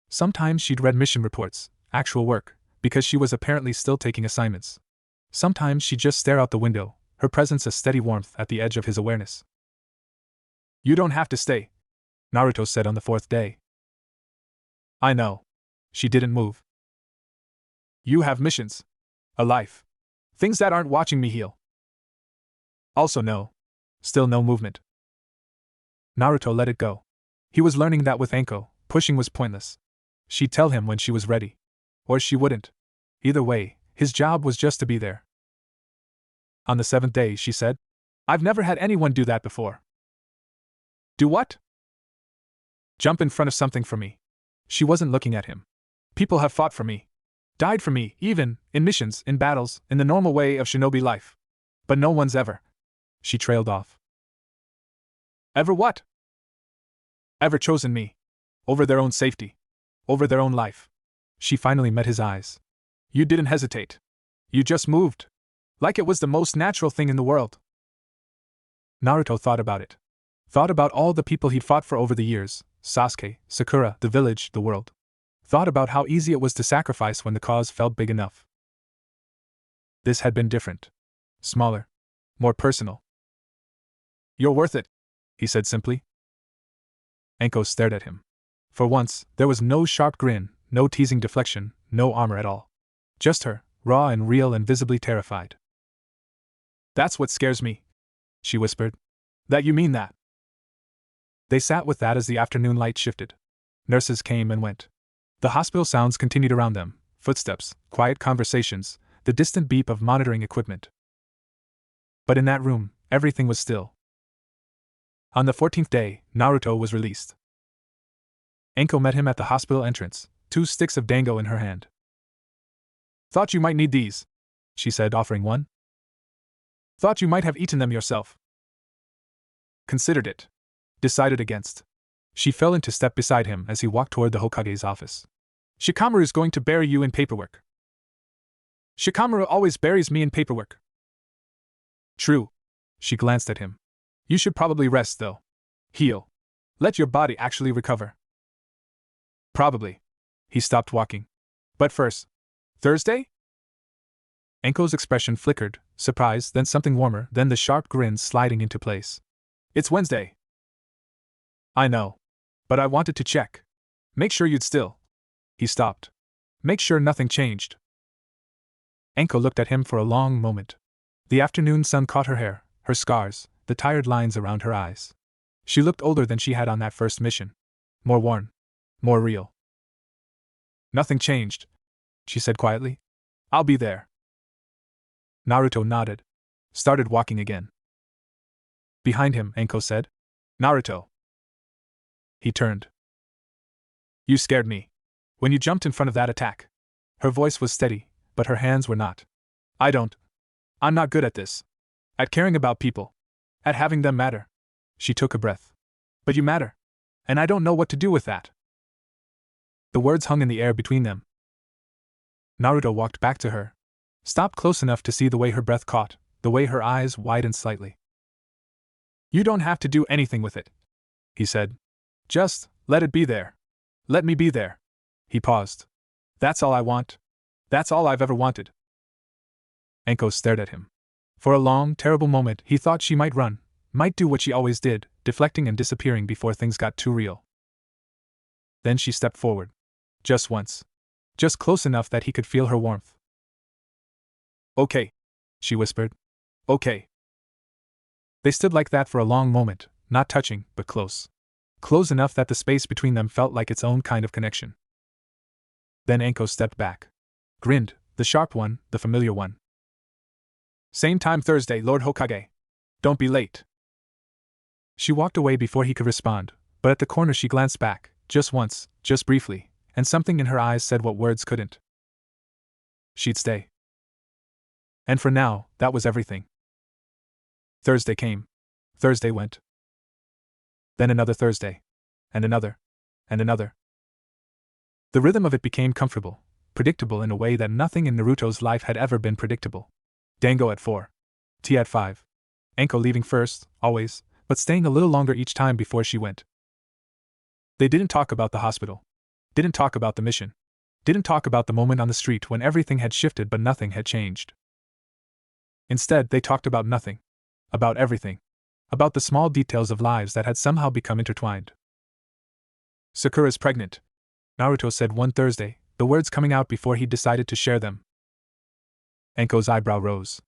Sometimes she'd read mission reports, actual work, because she was apparently still taking assignments. Sometimes she'd just stare out the window, her presence a steady warmth at the edge of his awareness. You don't have to stay, Naruto said on the 4th day. I know. She didn't move. You have missions. A life. Things that aren't watching me heal. Also no. Still no movement. Naruto let it go. He was learning that with Anko, pushing was pointless. She'd tell him when she was ready. Or she wouldn't. Either way, his job was just to be there. On the 7th day, she said, I've never had anyone do that before. Do what? Jump in front of something for me. She wasn't looking at him. People have fought for me. Died for me, even, in missions, in battles, in the normal way of shinobi life. But no one's ever. She trailed off. Ever what? Ever chosen me. Over their own safety. Over their own life. She finally met his eyes. You didn't hesitate. You just moved. Like it was the most natural thing in the world. Naruto thought about it. Thought about all the people he'd fought for over the years, Sasuke, Sakura, the village, the world. Thought about how easy it was to sacrifice when the cause felt big enough. This had been different. Smaller. More personal. You're worth it, he said simply. Anko stared at him. For once, there was no sharp grin, no teasing deflection, no armor at all. Just her, raw and real and visibly terrified. That's what scares me, she whispered. That you mean that. They sat with that as the afternoon light shifted. Nurses came and went. The hospital sounds continued around them, footsteps, quiet conversations, the distant beep of monitoring equipment. But in that room, everything was still. On the 14th day, Naruto was released. Anko met him at the hospital entrance, 2 sticks of dango in her hand. Thought you might need these, she said, offering one. Thought you might have eaten them yourself. Considered it. Decided against. She fell into step beside him as he walked toward the Hokage's office. Shikamaru's going to bury you in paperwork. Shikamaru always buries me in paperwork. True. She glanced at him. You should probably rest, though. Heal. Let your body actually recover. Probably. He stopped walking. But first. Thursday? Anko's expression flickered, surprise, then something warmer, then the sharp grin sliding into place. It's Wednesday. I know. But I wanted to check. Make sure you'd still. He stopped. Make sure nothing changed. Anko looked at him for a long moment. The afternoon sun caught her hair, her scars, the tired lines around her eyes. She looked older than she had on that first mission. More worn. More real. Nothing changed, she said quietly. I'll be there. Naruto nodded. Started walking again. Behind him, Anko said. Naruto. He turned. You scared me. When you jumped in front of that attack. Her voice was steady, but her hands were not. I'm not good at this. At caring about people. At having them matter. She took a breath. But you matter. And I don't know what to do with that. The words hung in the air between them. Naruto walked back to her. Stopped close enough to see the way her breath caught, the way her eyes widened slightly. You don't have to do anything with it, he said. Just let it be there. Let me be there. He paused. That's all I want. That's all I've ever wanted. Anko stared at him. For a long, terrible moment, he thought she might run, might do what she always did, deflecting and disappearing before things got too real. Then she stepped forward. Just once. Just close enough that he could feel her warmth. Okay, she whispered. Okay. They stood like that for a long moment, not touching, but close. Close enough that the space between them felt like its own kind of connection. Then Anko stepped back. Grinned, the sharp one, the familiar one. Same time Thursday, Lord Hokage. Don't be late. She walked away before he could respond, but at the corner she glanced back, just once, just briefly, and something in her eyes said what words couldn't. She'd stay. And for now, that was everything. Thursday came. Thursday went. Then another Thursday. And another. And another. The rhythm of it became comfortable, predictable in a way that nothing in Naruto's life had ever been predictable. Dango at 4. Tea at 5. Anko leaving first, always, but staying a little longer each time before she went. They didn't talk about the hospital. Didn't talk about the mission. Didn't talk about the moment on the street when everything had shifted but nothing had changed. Instead, they talked about nothing. About everything. About the small details of lives that had somehow become intertwined. Sakura's pregnant, Naruto said one Thursday, the words coming out before he'd decided to share them. Anko's eyebrow rose.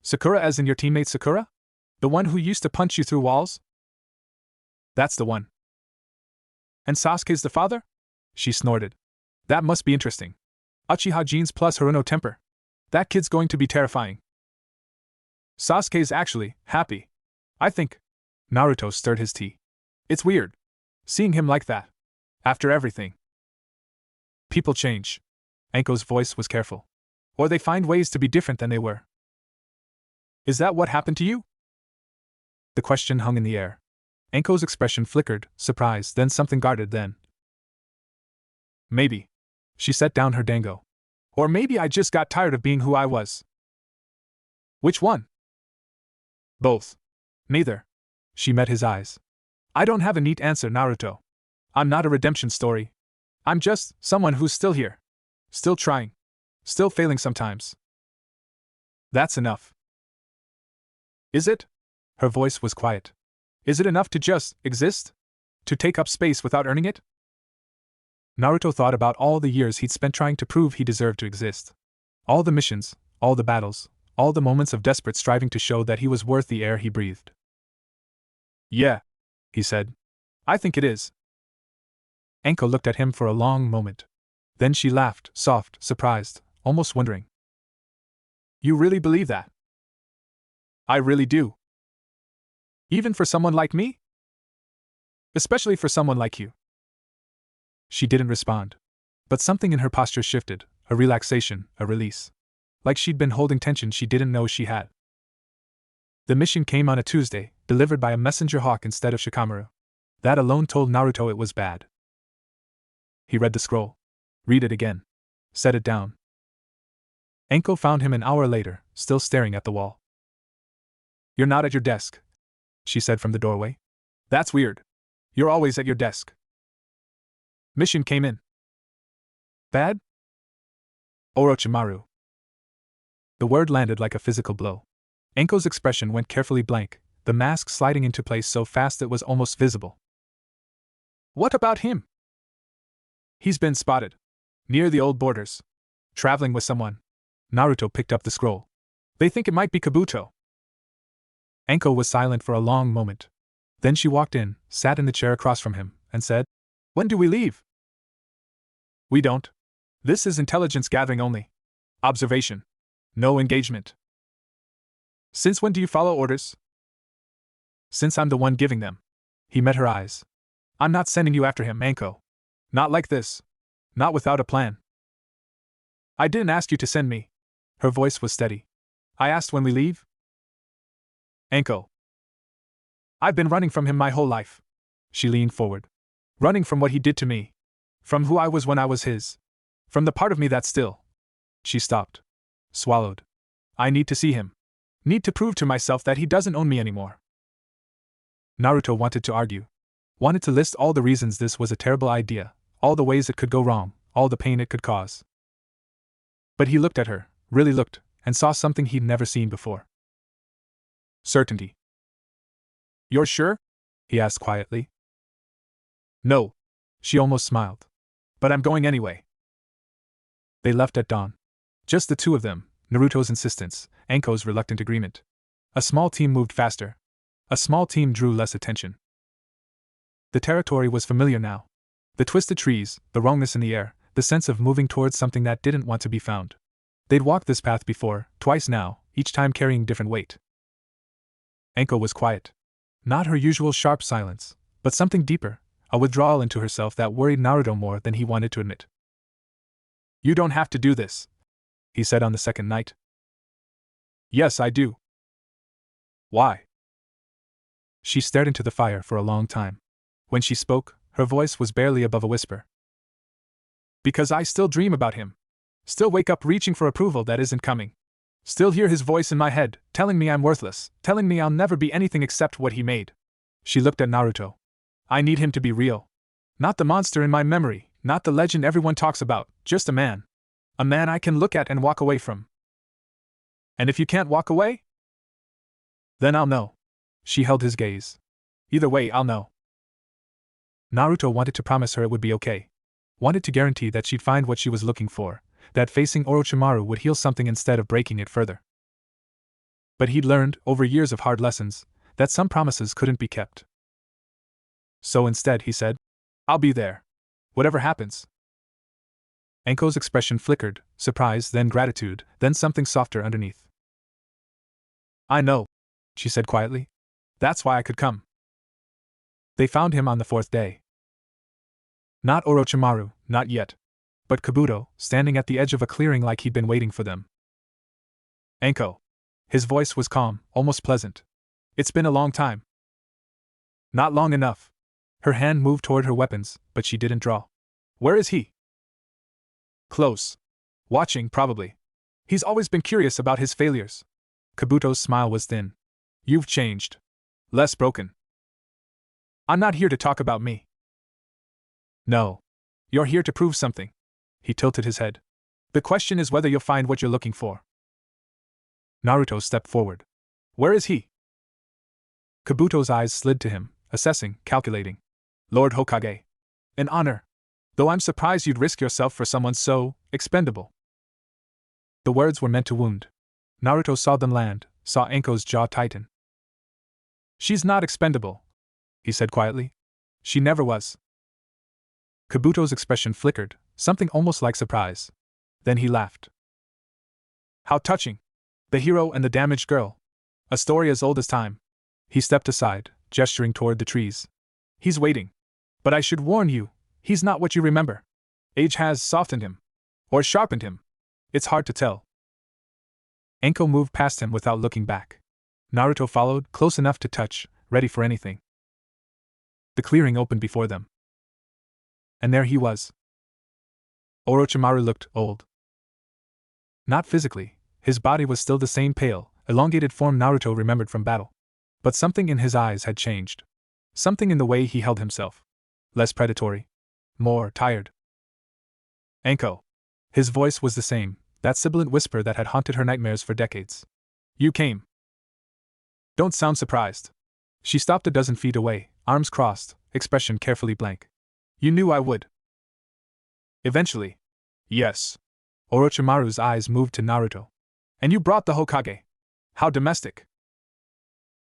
Sakura as in your teammate Sakura? The one who used to punch you through walls? That's the one. And Sasuke's the father? She snorted. That must be interesting. Uchiha genes plus Haruno temper. That kid's going to be terrifying. Sasuke's actually happy. I think. Naruto stirred his tea. It's weird. Seeing him like that. After everything. People change. Anko's voice was careful. Or they find ways to be different than they were. Is that what happened to you? The question hung in the air. Anko's expression flickered, surprise, then something guarded, then. Maybe. She set down her dango. Or maybe I just got tired of being who I was. Which one? Both. Neither. She met his eyes. I don't have a neat answer, Naruto. I'm not a redemption story. I'm just someone who's still here. Still trying. Still failing sometimes. That's enough. Is it? Her voice was quiet. Is it enough to just exist? To take up space without earning it? Naruto thought about all the years he'd spent trying to prove he deserved to exist. All the missions, all the battles, all the moments of desperate striving to show that he was worth the air he breathed. Yeah, he said. I think it is. Anko looked at him for a long moment. Then she laughed, soft, surprised, almost wondering. You really believe that? I really do. Even for someone like me? Especially for someone like you. She didn't respond. But something in her posture shifted, a relaxation, a release. Like she'd been holding tension she didn't know she had. The mission came on a Tuesday, delivered by a messenger hawk instead of Shikamaru. That alone told Naruto it was bad. He read the scroll. Read it again. Set it down. Anko found him an hour later, still staring at the wall. You're not at your desk, she said from the doorway. That's weird. You're always at your desk. Mission came in. Bad? Orochimaru. The word landed like a physical blow. Anko's expression went carefully blank, the mask sliding into place so fast it was almost visible. What about him? He's been spotted. Near the old borders. Traveling with someone. Naruto picked up the scroll. They think it might be Kabuto. Anko was silent for a long moment. Then she walked in, sat in the chair across from him, and said, When do we leave? We don't. This is intelligence gathering only. Observation. No engagement. Since when do you follow orders? Since I'm the one giving them. He met her eyes. I'm not sending you after him, Anko. Not like this. Not without a plan. I didn't ask you to send me. Her voice was steady. I asked when we leave. Anko. I've been running from him my whole life. She leaned forward. Running from what he did to me. From who I was when I was his. From the part of me that's still. She stopped. Swallowed. I need to see him. Need to prove to myself that he doesn't own me anymore. Naruto wanted to argue. Wanted to list all the reasons this was a terrible idea, all the ways it could go wrong, all the pain it could cause. But he looked at her, really looked, and saw something he'd never seen before. Certainty. You're sure? He asked quietly. No. She almost smiled. But I'm going anyway. They left at dawn. Just the two of them, Naruto's insistence, Anko's reluctant agreement. A small team moved faster. A small team drew less attention. The territory was familiar now. The twisted trees, the wrongness in the air, the sense of moving towards something that didn't want to be found. They'd walked this path before, twice now, each time carrying different weight. Anko was quiet. Not her usual sharp silence, but something deeper, a withdrawal into herself that worried Naruto more than he wanted to admit. You don't have to do this, he said on the second night. Yes, I do. Why? She stared into the fire for a long time. When she spoke, her voice was barely above a whisper. Because I still dream about him. Still wake up reaching for approval that isn't coming. Still hear his voice in my head, telling me I'm worthless, telling me I'll never be anything except what he made. She looked at Naruto. I need him to be real. Not the monster in my memory, not the legend everyone talks about, just a man. A man I can look at and walk away from. And if you can't walk away? Then I'll know. She held his gaze. Either way, I'll know. Naruto wanted to promise her it would be okay. Wanted to guarantee that she'd find what she was looking for, that facing Orochimaru would heal something instead of breaking it further. But he'd learned, over years of hard lessons, that some promises couldn't be kept. So instead he said, I'll be there. Whatever happens. Anko's expression flickered, surprise, then gratitude, then something softer underneath. I know, she said quietly. That's why I could come. They found him on the fourth day. Not Orochimaru, not yet. But Kabuto, standing at the edge of a clearing like he'd been waiting for them. Anko. His voice was calm, almost pleasant. It's been a long time. Not long enough. Her hand moved toward her weapons, but she didn't draw. Where is he? Close. Watching, probably. He's always been curious about his failures. Kabuto's smile was thin. You've changed. Less broken. I'm not here to talk about me. No. You're here to prove something. He tilted his head. The question is whether you'll find what you're looking for. Naruto stepped forward. Where is he? Kabuto's eyes slid to him, assessing, calculating. Lord Hokage. An honor. Though I'm surprised you'd risk yourself for someone so expendable. The words were meant to wound. Naruto saw them land, saw Anko's jaw tighten. She's not expendable, he said quietly. She never was. Kabuto's expression flickered, something almost like surprise. Then he laughed. How touching. The hero and the damaged girl. A story as old as time. He stepped aside, gesturing toward the trees. He's waiting. But I should warn you, he's not what you remember. Age has softened him. Or sharpened him. It's hard to tell. Anko moved past him without looking back. Naruto followed, close enough to touch, ready for anything. The clearing opened before them. And there he was. Orochimaru looked old. Not physically, his body was still the same pale, elongated form Naruto remembered from battle. But something in his eyes had changed. Something in the way he held himself. Less predatory. More tired. Anko. His voice was the same, That sibilant whisper that had haunted her nightmares for decades. You came. Don't sound surprised. She stopped a dozen feet away, arms crossed, expression carefully blank. You knew I would. Eventually. Yes. Orochimaru's eyes moved to Naruto. And you brought the Hokage. How domestic.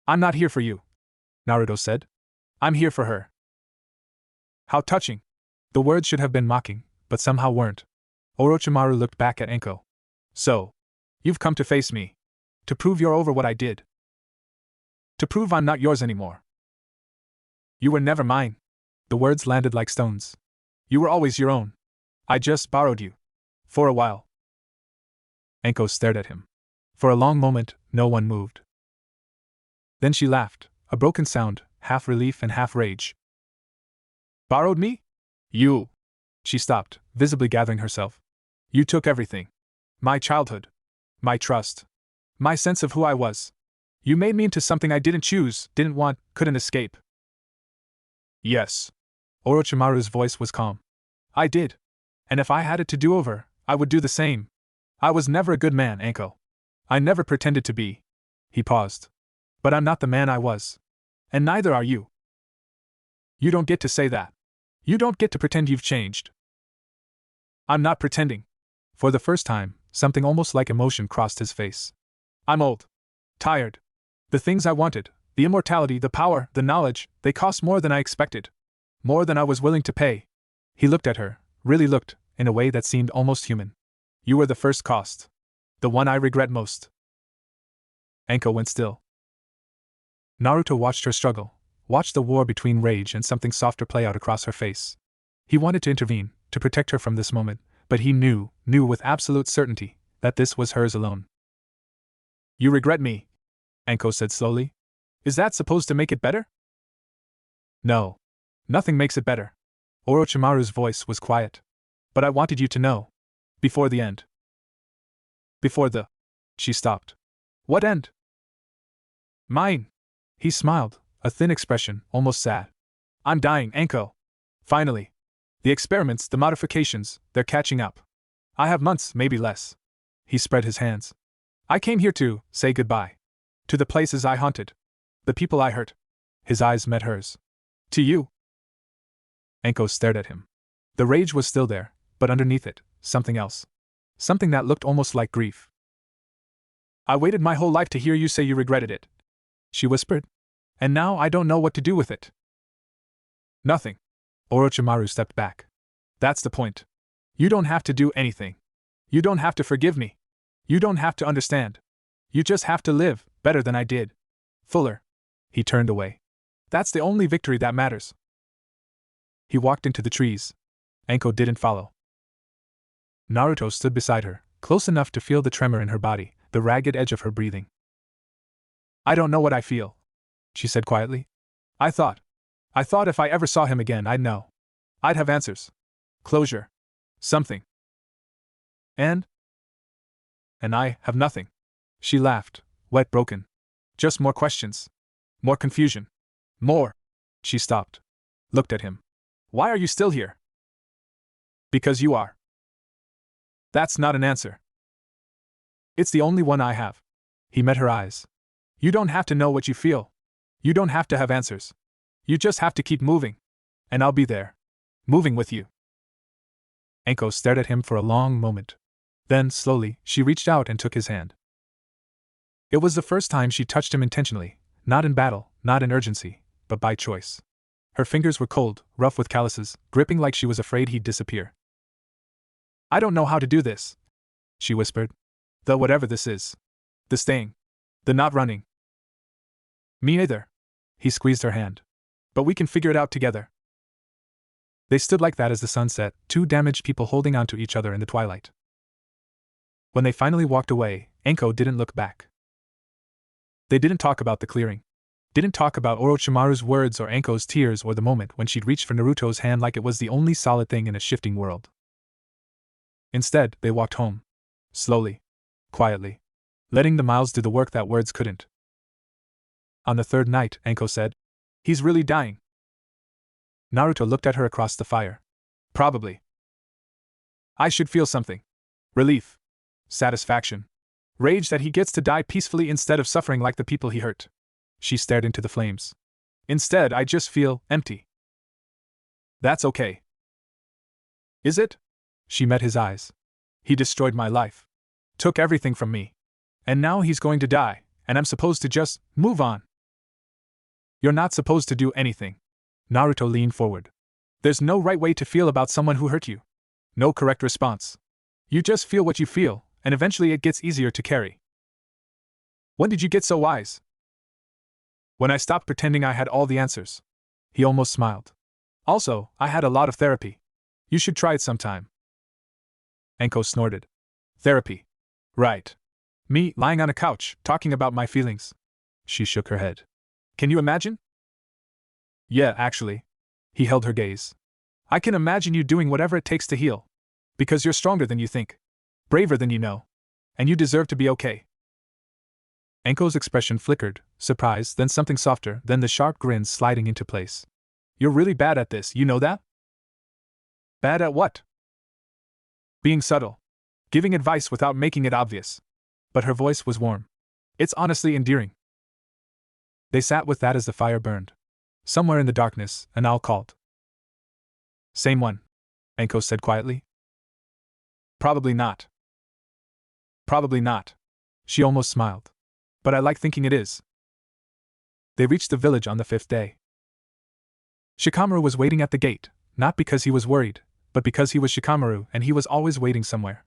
I'm not here for you, Naruto said. I'm here for her. How touching. The words should have been mocking, but somehow weren't. Orochimaru looked back at Anko. So, you've come to face me. To prove you're over what I did. To prove I'm not yours anymore. You were never mine. The words landed like stones. You were always your own. I just borrowed you. For a while. Anko stared at him. For a long moment, no one moved. Then she laughed, a broken sound, half relief and half rage. Borrowed me? You. She stopped, visibly gathering herself. You took everything. My childhood. My trust. My sense of who I was. You made me into something I didn't choose, didn't want, couldn't escape. Yes. Orochimaru's voice was calm. I did. And if I had it to do over, I would do the same. I was never a good man, Anko. I never pretended to be. He paused. But I'm not the man I was. And neither are you. You don't get to say that. You don't get to pretend you've changed. I'm not pretending. For the first time, something almost like emotion crossed his face. I'm old. Tired. The things I wanted, the immortality, the power, the knowledge, they cost more than I expected. More than I was willing to pay. He looked at her, really looked, in a way that seemed almost human. You were the first cost. The one I regret most. Anko went still. Naruto watched her struggle, watched the war between rage and something softer play out across her face. He wanted to intervene, to protect her from this moment, but he knew with absolute certainty, that this was hers alone. You regret me, Anko said slowly. Is that supposed to make it better? No. Nothing makes it better. Orochimaru's voice was quiet. But I wanted you to know. Before the end. Before the... She stopped. What end? Mine. He smiled, a thin expression, almost sad. I'm dying, Anko. Finally. The experiments, the modifications, they're catching up. I have months, maybe less. He spread his hands. I came here to say goodbye. To the places I haunted. The people I hurt. His eyes met hers. To you. Anko stared at him. The rage was still there, but underneath it, something else. Something that looked almost like grief. I waited my whole life to hear you say you regretted it, she whispered. And now I don't know what to do with it. Nothing. Orochimaru stepped back. That's the point. You don't have to do anything. You don't have to forgive me. You don't have to understand. You just have to live better than I did. Fuller. He turned away. That's the only victory that matters. He walked into the trees. Anko didn't follow. Naruto stood beside her, close enough to feel the tremor in her body, the ragged edge of her breathing. I don't know what I feel, she said quietly. I thought if I ever saw him again I'd know. I'd have answers. Closure. Something. And I have nothing. She laughed, wet, broken. Just more questions. More confusion. More. She stopped. Looked at him. Why are you still here? Because you are. That's not an answer. It's the only one I have. He met her eyes. You don't have to know what you feel. You don't have to have answers. You just have to keep moving. And I'll be there. Moving with you. Anko stared at him for a long moment. Then, slowly, she reached out and took his hand. It was the first time she touched him intentionally, not in battle, not in urgency, but by choice. Her fingers were cold, rough with calluses, gripping like she was afraid he'd disappear. I don't know how to do this, she whispered. The whatever this is. The staying. The not running. Me either. He squeezed her hand. But we can figure it out together. They stood like that as the sun set, two damaged people holding onto each other in the twilight. When they finally walked away, Anko didn't look back. They didn't talk about the clearing. Didn't talk about Orochimaru's words or Anko's tears or the moment when she'd reached for Naruto's hand like it was the only solid thing in a shifting world. Instead, they walked home. Slowly. Quietly. Letting the miles do the work that words couldn't. On the third night, Anko said, He's really dying. Naruto looked at her across the fire. Probably. I should feel something. Relief. Satisfaction. Rage that he gets to die peacefully instead of suffering like the people he hurt. She stared into the flames. Instead, I just feel empty. That's okay. Is it? She met his eyes. He destroyed my life. Took everything from me. And now he's going to die, and I'm supposed to just move on. You're not supposed to do anything. Naruto leaned forward. There's no right way to feel about someone who hurt you. No correct response. You just feel what you feel, and eventually it gets easier to carry. When did you get so wise? When I stopped pretending I had all the answers. He almost smiled. Also, I had a lot of therapy. You should try it sometime. Anko snorted. Therapy. Right. Me, lying on a couch, talking about my feelings. She shook her head. Can you imagine? Yeah, actually. He held her gaze. I can imagine you doing whatever it takes to heal. Because you're stronger than you think. Braver than you know. And you deserve to be okay. Anko's expression flickered, surprise, then something softer, then the sharp grin sliding into place. You're really bad at this, you know that? Bad at what? Being subtle. Giving advice without making it obvious. But her voice was warm. It's honestly endearing. They sat with that as the fire burned. Somewhere in the darkness, an owl called. Same one, Anko said quietly. Probably not. Probably not. She almost smiled. But I like thinking it is. They reached the village on the 5th day. Shikamaru was waiting at the gate, not because he was worried, but because he was Shikamaru and he was always waiting somewhere.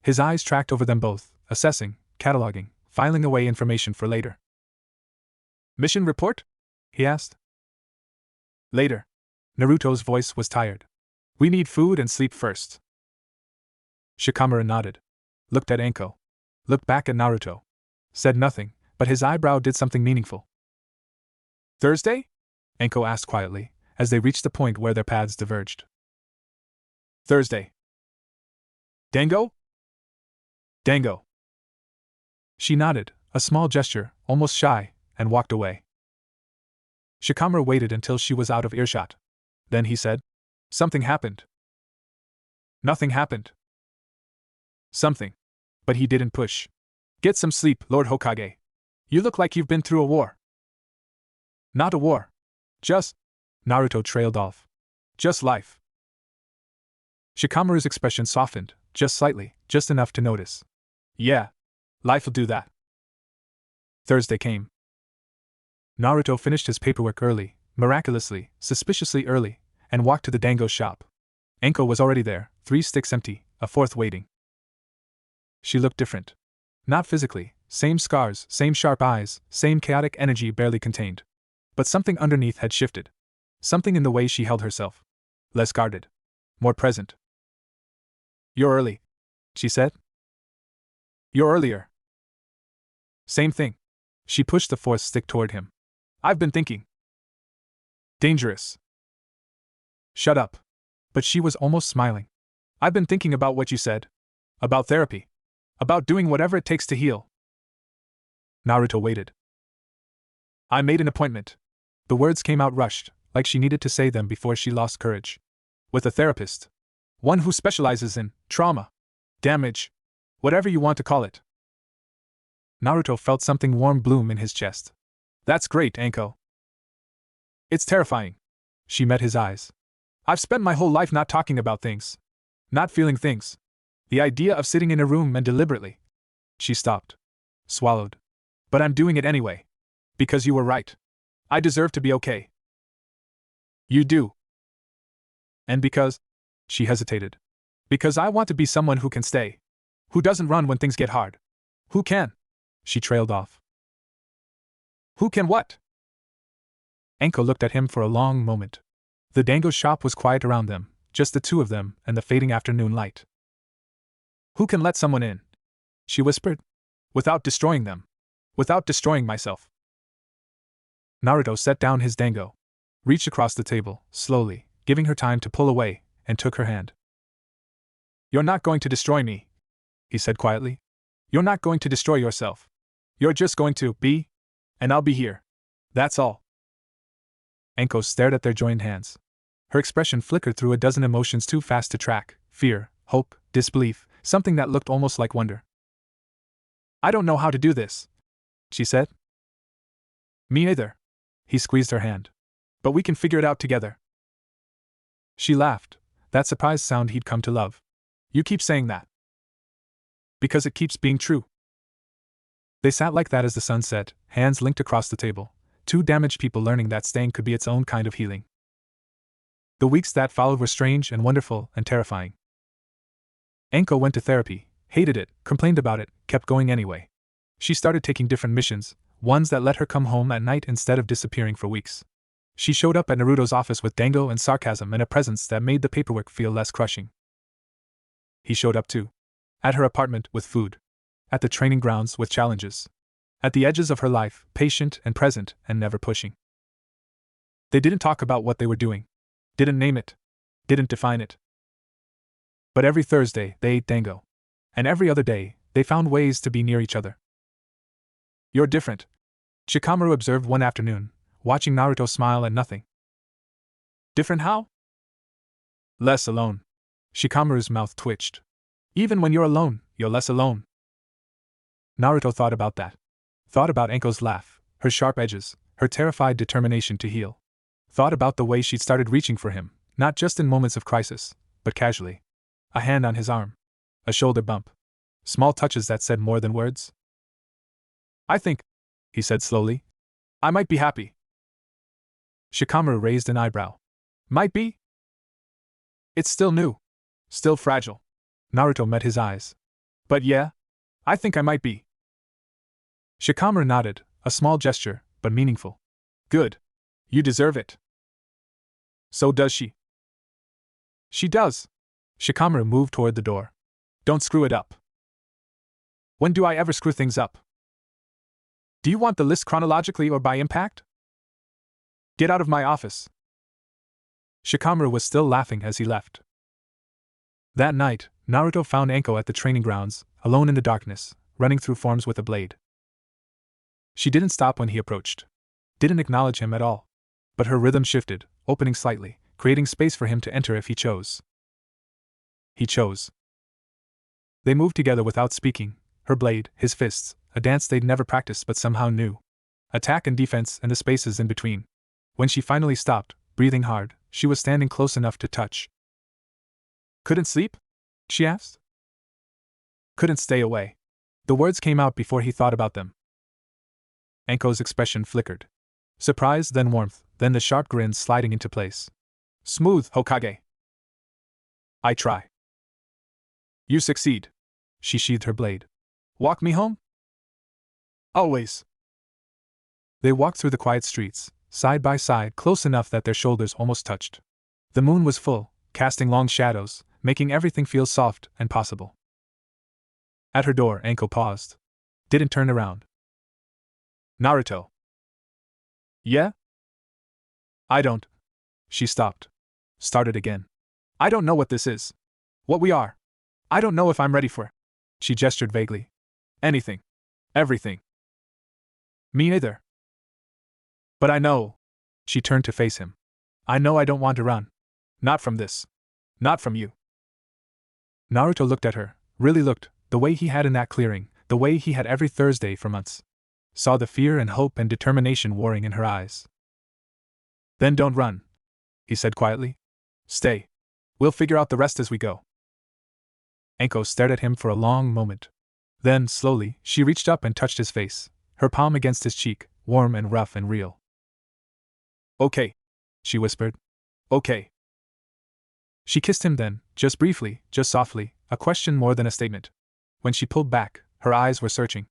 His eyes tracked over them both, assessing, cataloging, filing away information for later. Mission report? He asked. Later. Naruto's voice was tired. We need food and sleep first. Shikamaru nodded. Looked at Anko. Looked back at Naruto. Said nothing, but his eyebrow did something meaningful. Thursday? Anko asked quietly, as they reached the point where their paths diverged. Thursday. Dango? Dango. She nodded, a small gesture, almost shy, and walked away. Shikamaru waited until she was out of earshot. Then he said, Something happened. Nothing happened. Something. But he didn't push. Get some sleep, Lord Hokage. You look like you've been through a war. Not a war. Just... Naruto trailed off. Just life. Shikamaru's expression softened, just slightly, just enough to notice. Yeah. Life'll do that. Thursday came. Naruto finished his paperwork early, miraculously, suspiciously early, and walked to the dango shop. Anko was already there, 3 sticks empty, a 4th waiting. She looked different. Not physically, same scars, same sharp eyes, same chaotic energy barely contained. But something underneath had shifted. Something in the way she held herself. Less guarded. More present. You're early, she said. You're earlier. Same thing. She pushed the 4th stick toward him. I've been thinking. Dangerous. Shut up. But she was almost smiling. I've been thinking about what you said. About therapy. About doing whatever it takes to heal. Naruto waited. I made an appointment. The words came out rushed, like she needed to say them before she lost courage. With a therapist. One who specializes in trauma. Damage. Whatever you want to call it. Naruto felt something warm bloom in his chest. That's great, Anko. It's terrifying. She met his eyes. I've spent my whole life not talking about things. Not feeling things. The idea of sitting in a room and deliberately. She stopped. Swallowed. But I'm doing it anyway. Because you were right. I deserve to be okay. You do. And because... She hesitated. Because I want to be someone who can stay. Who doesn't run when things get hard. Who can? She trailed off. Who can what? Anko looked at him for a long moment. The dango shop was quiet around them, just the two of them and the fading afternoon light. Who can let someone in? She whispered. Without destroying them. Without destroying myself. Naruto set down his dango. Reached across the table, slowly, giving her time to pull away, and took her hand. You're not going to destroy me, he said quietly. You're not going to destroy yourself. You're just going to be, and I'll be here. That's all. Anko stared at their joined hands. Her expression flickered through a dozen emotions too fast to track: fear, hope, disbelief, something that looked almost like wonder. I don't know how to do this, she said. Me either. He squeezed her hand. But we can figure it out together. She laughed, that surprised sound he'd come to love. You keep saying that. Because it keeps being true. They sat like that as the sun set, hands linked across the table, two damaged people learning that staying could be its own kind of healing. The weeks that followed were strange and wonderful and terrifying. Anko went to therapy, hated it, complained about it, kept going anyway. She started taking different missions, ones that let her come home at night instead of disappearing for weeks. She showed up at Naruto's office with dango and sarcasm and a presence that made the paperwork feel less crushing. He showed up too. At her apartment with food. At the training grounds with challenges. At the edges of her life, patient and present and never pushing. They didn't talk about what they were doing. Didn't name it. Didn't define it. But every Thursday, they ate dango. And every other day, they found ways to be near each other. You're different, Shikamaru observed one afternoon, watching Naruto smile at nothing. Different how? Less alone. Shikamaru's mouth twitched. Even when you're alone, you're less alone. Naruto thought about that. Thought about Anko's laugh, her sharp edges, her terrified determination to heal. Thought about the way she'd started reaching for him, not just in moments of crisis, but casually. A hand on his arm. A shoulder bump. Small touches that said more than words. I think, he said slowly, I might be happy. Shikamaru raised an eyebrow. Might be? It's still new. Still fragile. Naruto met his eyes. But yeah, I think I might be. Shikamaru nodded, a small gesture, but meaningful. Good. You deserve it. So does she. She does. Shikamaru moved toward the door. Don't screw it up. When do I ever screw things up? Do you want the list chronologically or by impact? Get out of my office. Shikamaru was still laughing as he left. That night, Naruto found Anko at the training grounds, alone in the darkness, running through forms with a blade. She didn't stop when he approached. Didn't acknowledge him at all. But her rhythm shifted, opening slightly, creating space for him to enter if he chose. He chose. They moved together without speaking, her blade, his fists, a dance they'd never practiced but somehow knew. Attack and defense and the spaces in between. When she finally stopped, breathing hard, she was standing close enough to touch. Couldn't sleep? She asked. Couldn't stay away. The words came out before he thought about them. Anko's expression flickered. Surprise, then warmth, then the sharp grin sliding into place. Smooth, Hokage. I try. You succeed. She sheathed her blade. Walk me home? Always. They walked through the quiet streets, side by side, close enough that their shoulders almost touched. The moon was full, casting long shadows, making everything feel soft and possible. At her door, Anko paused. Didn't turn around. Naruto. Yeah? I don't. She stopped. Started again. I don't know what this is. What we are. I don't know if I'm ready for. She gestured vaguely. Anything. Everything. Me neither. But I know. She turned to face him. I know I don't want to run. Not from this. Not from you. Naruto looked at her, really looked, the way he had in that clearing, the way he had every Thursday for months. Saw the fear and hope and determination warring in her eyes. Then don't run, he said quietly. Stay. We'll figure out the rest as we go. Anko stared at him for a long moment. Then, slowly, she reached up and touched his face, her palm against his cheek, warm and rough and real. Okay, she whispered. Okay. She kissed him then, just briefly, just softly, a question more than a statement. When she pulled back, her eyes were searching.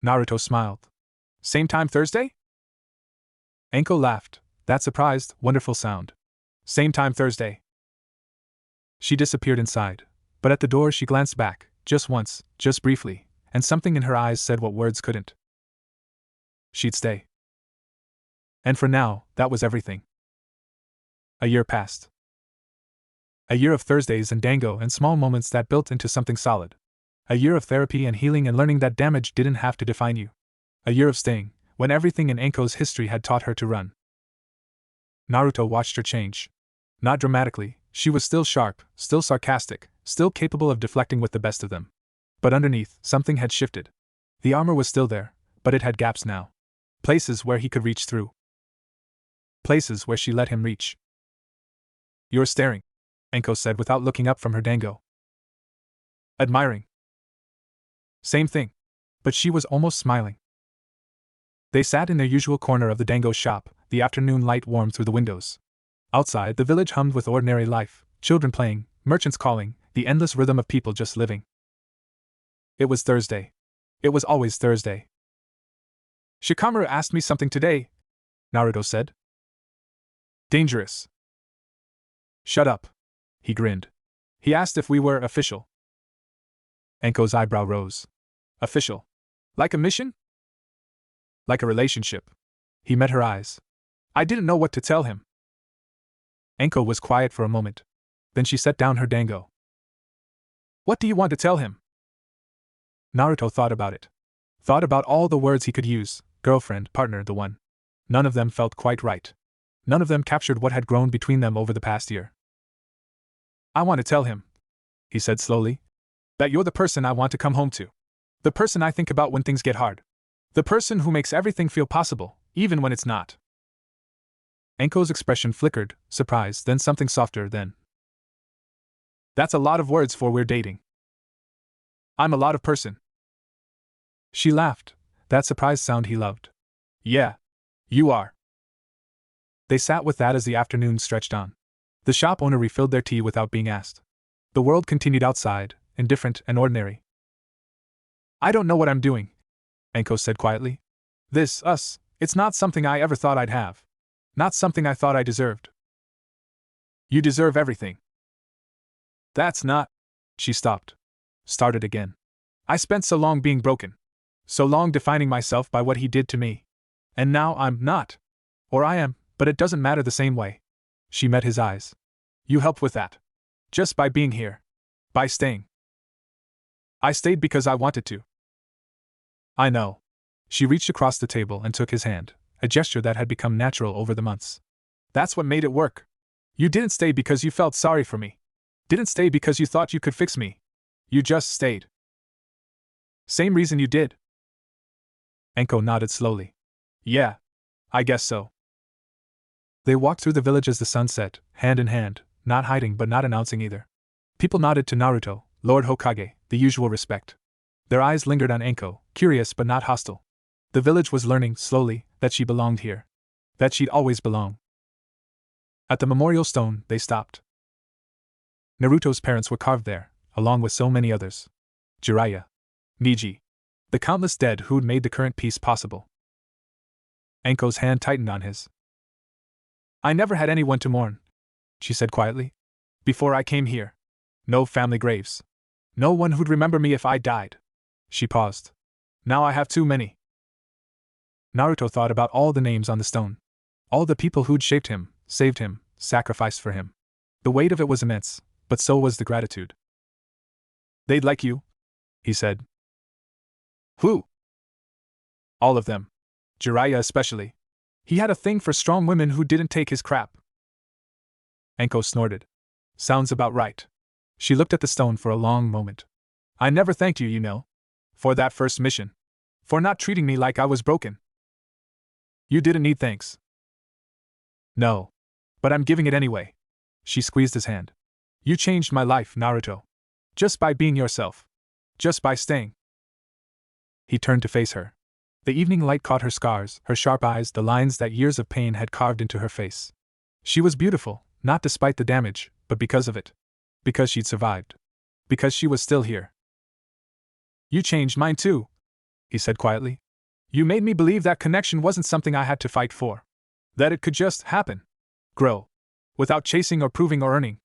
Naruto smiled. Same time Thursday? Anko laughed, that surprised, wonderful sound. Same time Thursday. She disappeared inside, but at the door she glanced back, just once, just briefly, and something in her eyes said what words couldn't. She'd stay. And for now, that was everything. A year passed. A year of Thursdays and dango and small moments that built into something solid. A year of therapy and healing and learning that damage didn't have to define you. A year of staying, when everything in Anko's history had taught her to run. Naruto watched her change. Not dramatically, she was still sharp, still sarcastic, still capable of deflecting with the best of them. But underneath, something had shifted. The armor was still there, but it had gaps now. Places where he could reach through. Places where she let him reach. "You're staring," Anko said without looking up from her dango. "Admiring." Same thing. But she was almost smiling. They sat in their usual corner of the dango shop, the afternoon light warmed through the windows. Outside, the village hummed with ordinary life, children playing, merchants calling, the endless rhythm of people just living. It was Thursday. It was always Thursday. "Shikamaru asked me something today," Naruto said. "Dangerous." "Shut up." He grinned. "He asked if we were official." Anko's eyebrow rose. "Official? Like a mission?" "Like a relationship." He met her eyes. I didn't know what to tell him. Anko was quiet for a moment. Then she set down her dango. "What do you want to tell him?" Naruto thought about it. Thought about all the words he could use: girlfriend, partner, the one. None of them felt quite right. None of them captured what had grown between them over the past year. "I want to tell him," he said slowly, "that you're the person I want to come home to. The person I think about when things get hard. The person who makes everything feel possible, even when it's not." Anko's expression flickered, surprise, then something softer, then. "That's a lot of words for we're dating." "I'm a lot of person." She laughed, that surprise sound he loved. "Yeah. You are." They sat with that as the afternoon stretched on. The shop owner refilled their tea without being asked. The world continued outside, indifferent and ordinary. "I don't know what I'm doing," Anko said quietly. It's not something I ever thought I'd have. Not something I thought I deserved." "You deserve everything." "That's not..." She stopped. Started again. "I spent so long being broken. So long defining myself by what he did to me. And now I'm not. Or I am, but it doesn't matter the same way." She met his eyes. "You helped with that. Just by being here. By staying." "I stayed because I wanted to." "I know." She reached across the table and took his hand, a gesture that had become natural over the months. "That's what made it work. You didn't stay because you felt sorry for me. Didn't stay because you thought you could fix me. You just stayed." "Same reason you did." Anko nodded slowly. "Yeah. I guess so." They walked through the village as the sun set, hand in hand, not hiding but not announcing either. People nodded to Naruto, Lord Hokage, the usual respect. Their eyes lingered on Anko, curious but not hostile. The village was learning, slowly, that she belonged here. That she'd always belong. At the memorial stone, they stopped. Naruto's parents were carved there, along with so many others. Jiraiya. Miji. The countless dead who'd made the current peace possible. Anko's hand tightened on his. "I never had anyone to mourn," she said quietly. "Before I came here. No family graves. No one who'd remember me if I died." She paused. "Now I have too many." Naruto thought about all the names on the stone. All the people who'd shaped him, saved him, sacrificed for him. The weight of it was immense, but so was the gratitude. "They'd like you," he said. "Who?" "All of them. Jiraiya especially. He had a thing for strong women who didn't take his crap." Anko snorted. "Sounds about right." She looked at the stone for a long moment. "I never thanked you, you know. For that first mission. For not treating me like I was broken." "You didn't need thanks." "No. But I'm giving it anyway." She squeezed his hand. "You changed my life, Naruto. Just by being yourself. Just by staying." He turned to face her. The evening light caught her scars, her sharp eyes, the lines that years of pain had carved into her face. She was beautiful, not despite the damage, but because of it. Because she'd survived. Because she was still here. "You changed mine too," he said quietly. "You made me believe that connection wasn't something I had to fight for. That it could just happen. Grow. Without chasing or proving or earning."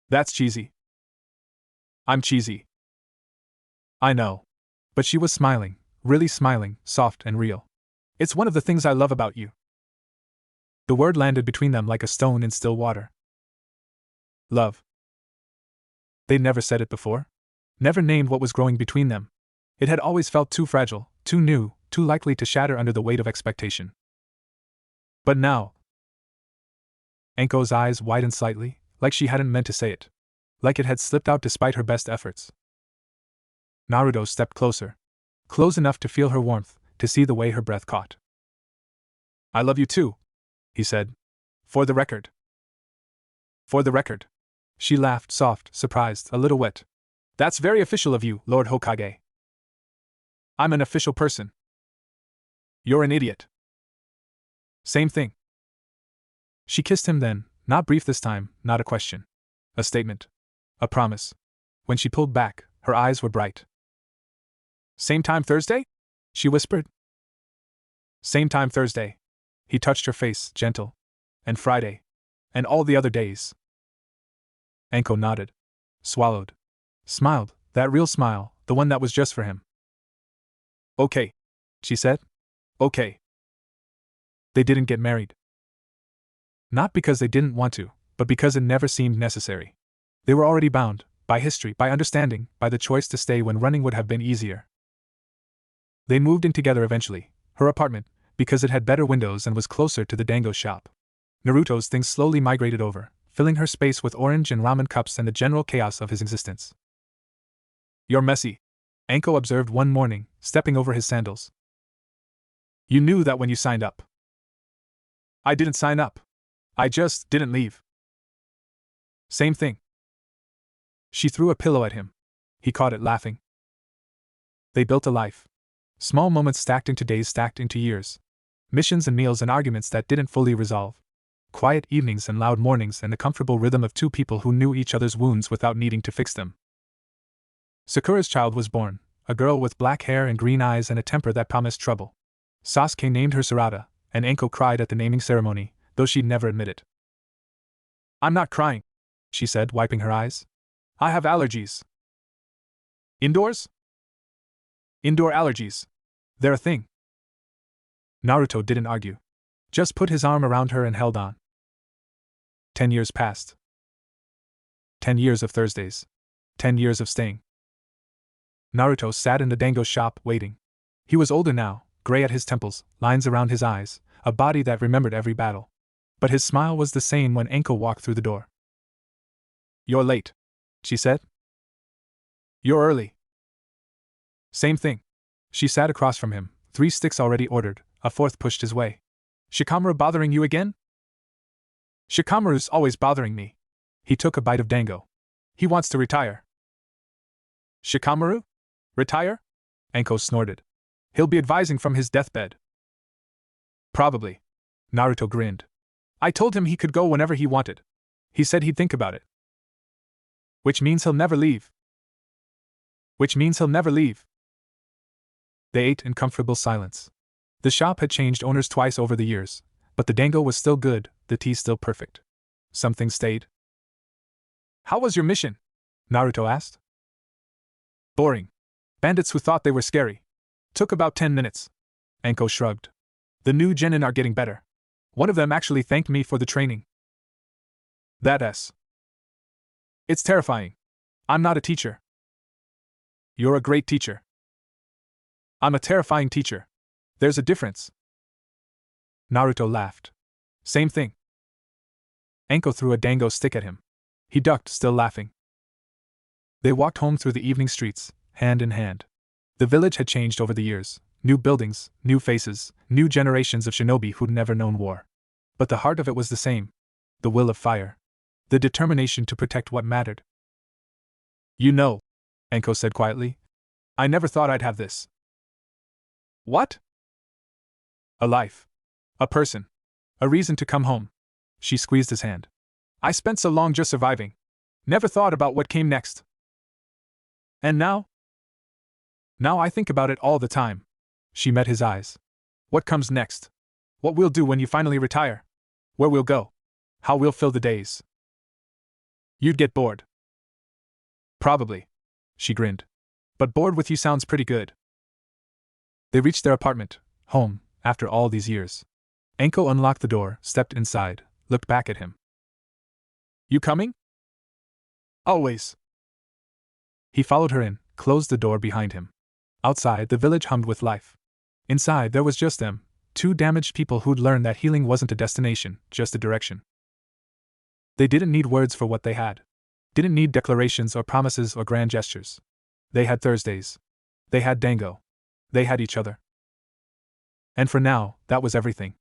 "That's cheesy." "I'm cheesy." "I know." But she was smiling, really smiling, soft and real. "It's one of the things I love about you." The word landed between them like a stone in still water. Love. They'd never said it before. Never named what was growing between them. It had always felt too fragile, too new, too likely to shatter under the weight of expectation. But now. Anko's eyes widened slightly, like she hadn't meant to say it. Like it had slipped out despite her best efforts. Naruto stepped closer. Close enough to feel her warmth, to see the way her breath caught. I love you too, he said. For the record. For the record. She laughed, soft, surprised, a little wet. That's very official of you, Lord Hokage. I'm an official person. You're an idiot. Same thing. She kissed him then, not brief this time, not a question. A statement. A promise. When she pulled back, her eyes were bright. Same time Thursday? She whispered. Same time Thursday. He touched her face, gentle. And Friday. And all the other days. Anko nodded. Swallowed. Smiled, that real smile, the one that was just for him. Okay. She said. Okay. They didn't get married. Not because they didn't want to, but because it never seemed necessary. They were already bound, by history, by understanding, by the choice to stay when running would have been easier. They moved in together eventually, her apartment, because it had better windows and was closer to the dango shop. Naruto's things slowly migrated over, filling her space with orange and ramen cups and the general chaos of his existence. You're messy, Anko observed one morning, stepping over his sandals. You knew that when you signed up. I didn't sign up. I just didn't leave. Same thing. She threw a pillow at him. He caught it, laughing. They built a life. Small moments stacked into days, stacked into years. Missions and meals and arguments that didn't fully resolve. Quiet evenings and loud mornings and the comfortable rhythm of two people who knew each other's wounds without needing to fix them. Sakura's child was born, a girl with black hair and green eyes and a temper that promised trouble. Sasuke named her Sarada, and Anko cried at the naming ceremony, though she'd never admit it. I'm not crying, she said, wiping her eyes. I have allergies. Indoors? Indoor allergies. They're a thing. Naruto didn't argue. Just put his arm around her and held on. 10 years passed. 10 years of Thursdays. 10 years of staying. Naruto sat in the dango shop, waiting. He was older now, gray at his temples, lines around his eyes, a body that remembered every battle. But his smile was the same when Anko walked through the door. You're late, she said. You're early. Same thing. She sat across from him, 3 sticks already ordered, a 4th pushed his way. Shikamaru bothering you again? Shikamaru's always bothering me. He took a bite of dango. He wants to retire. Shikamaru? Retire? Anko snorted. He'll be advising from his deathbed. Probably. Naruto grinned. I told him he could go whenever he wanted. He said he'd think about it. Which means he'll never leave. Which means he'll never leave. They ate in comfortable silence. The shop had changed owners twice over the years, but the dango was still good, the tea still perfect. Something stayed. How was your mission? Naruto asked. Boring. Bandits who thought they were scary. Took about 10 minutes. Anko shrugged. The new genin are getting better. One of them actually thanked me for the training. That's. It's terrifying. I'm not a teacher. You're a great teacher. I'm a terrifying teacher. There's a difference. Naruto laughed. Same thing. Anko threw a dango stick at him. He ducked, still laughing. They walked home through the evening streets, hand in hand. The village had changed over the years. New buildings, new faces, new generations of shinobi who'd never known war. But the heart of it was the same. The will of fire. The determination to protect what mattered. You know, Anko said quietly, I never thought I'd have this. What? A life. A person. A reason to come home. She squeezed his hand. I spent so long just surviving. Never thought about what came next. And now? Now I think about it all the time. She met his eyes. What comes next? What we'll do when you finally retire? Where we'll go? How we'll fill the days? You'd get bored. Probably. She grinned. But bored with you sounds pretty good. They reached their apartment, home, after all these years. Anko unlocked the door, stepped inside, looked back at him. You coming? Always. He followed her in, closed the door behind him. Outside, the village hummed with life. Inside, there was just them, 2 damaged people who'd learned that healing wasn't a destination, just a direction. They didn't need words for what they had. Didn't need declarations or promises or grand gestures. They had Thursdays. They had Dango. They had each other. And for now, that was everything.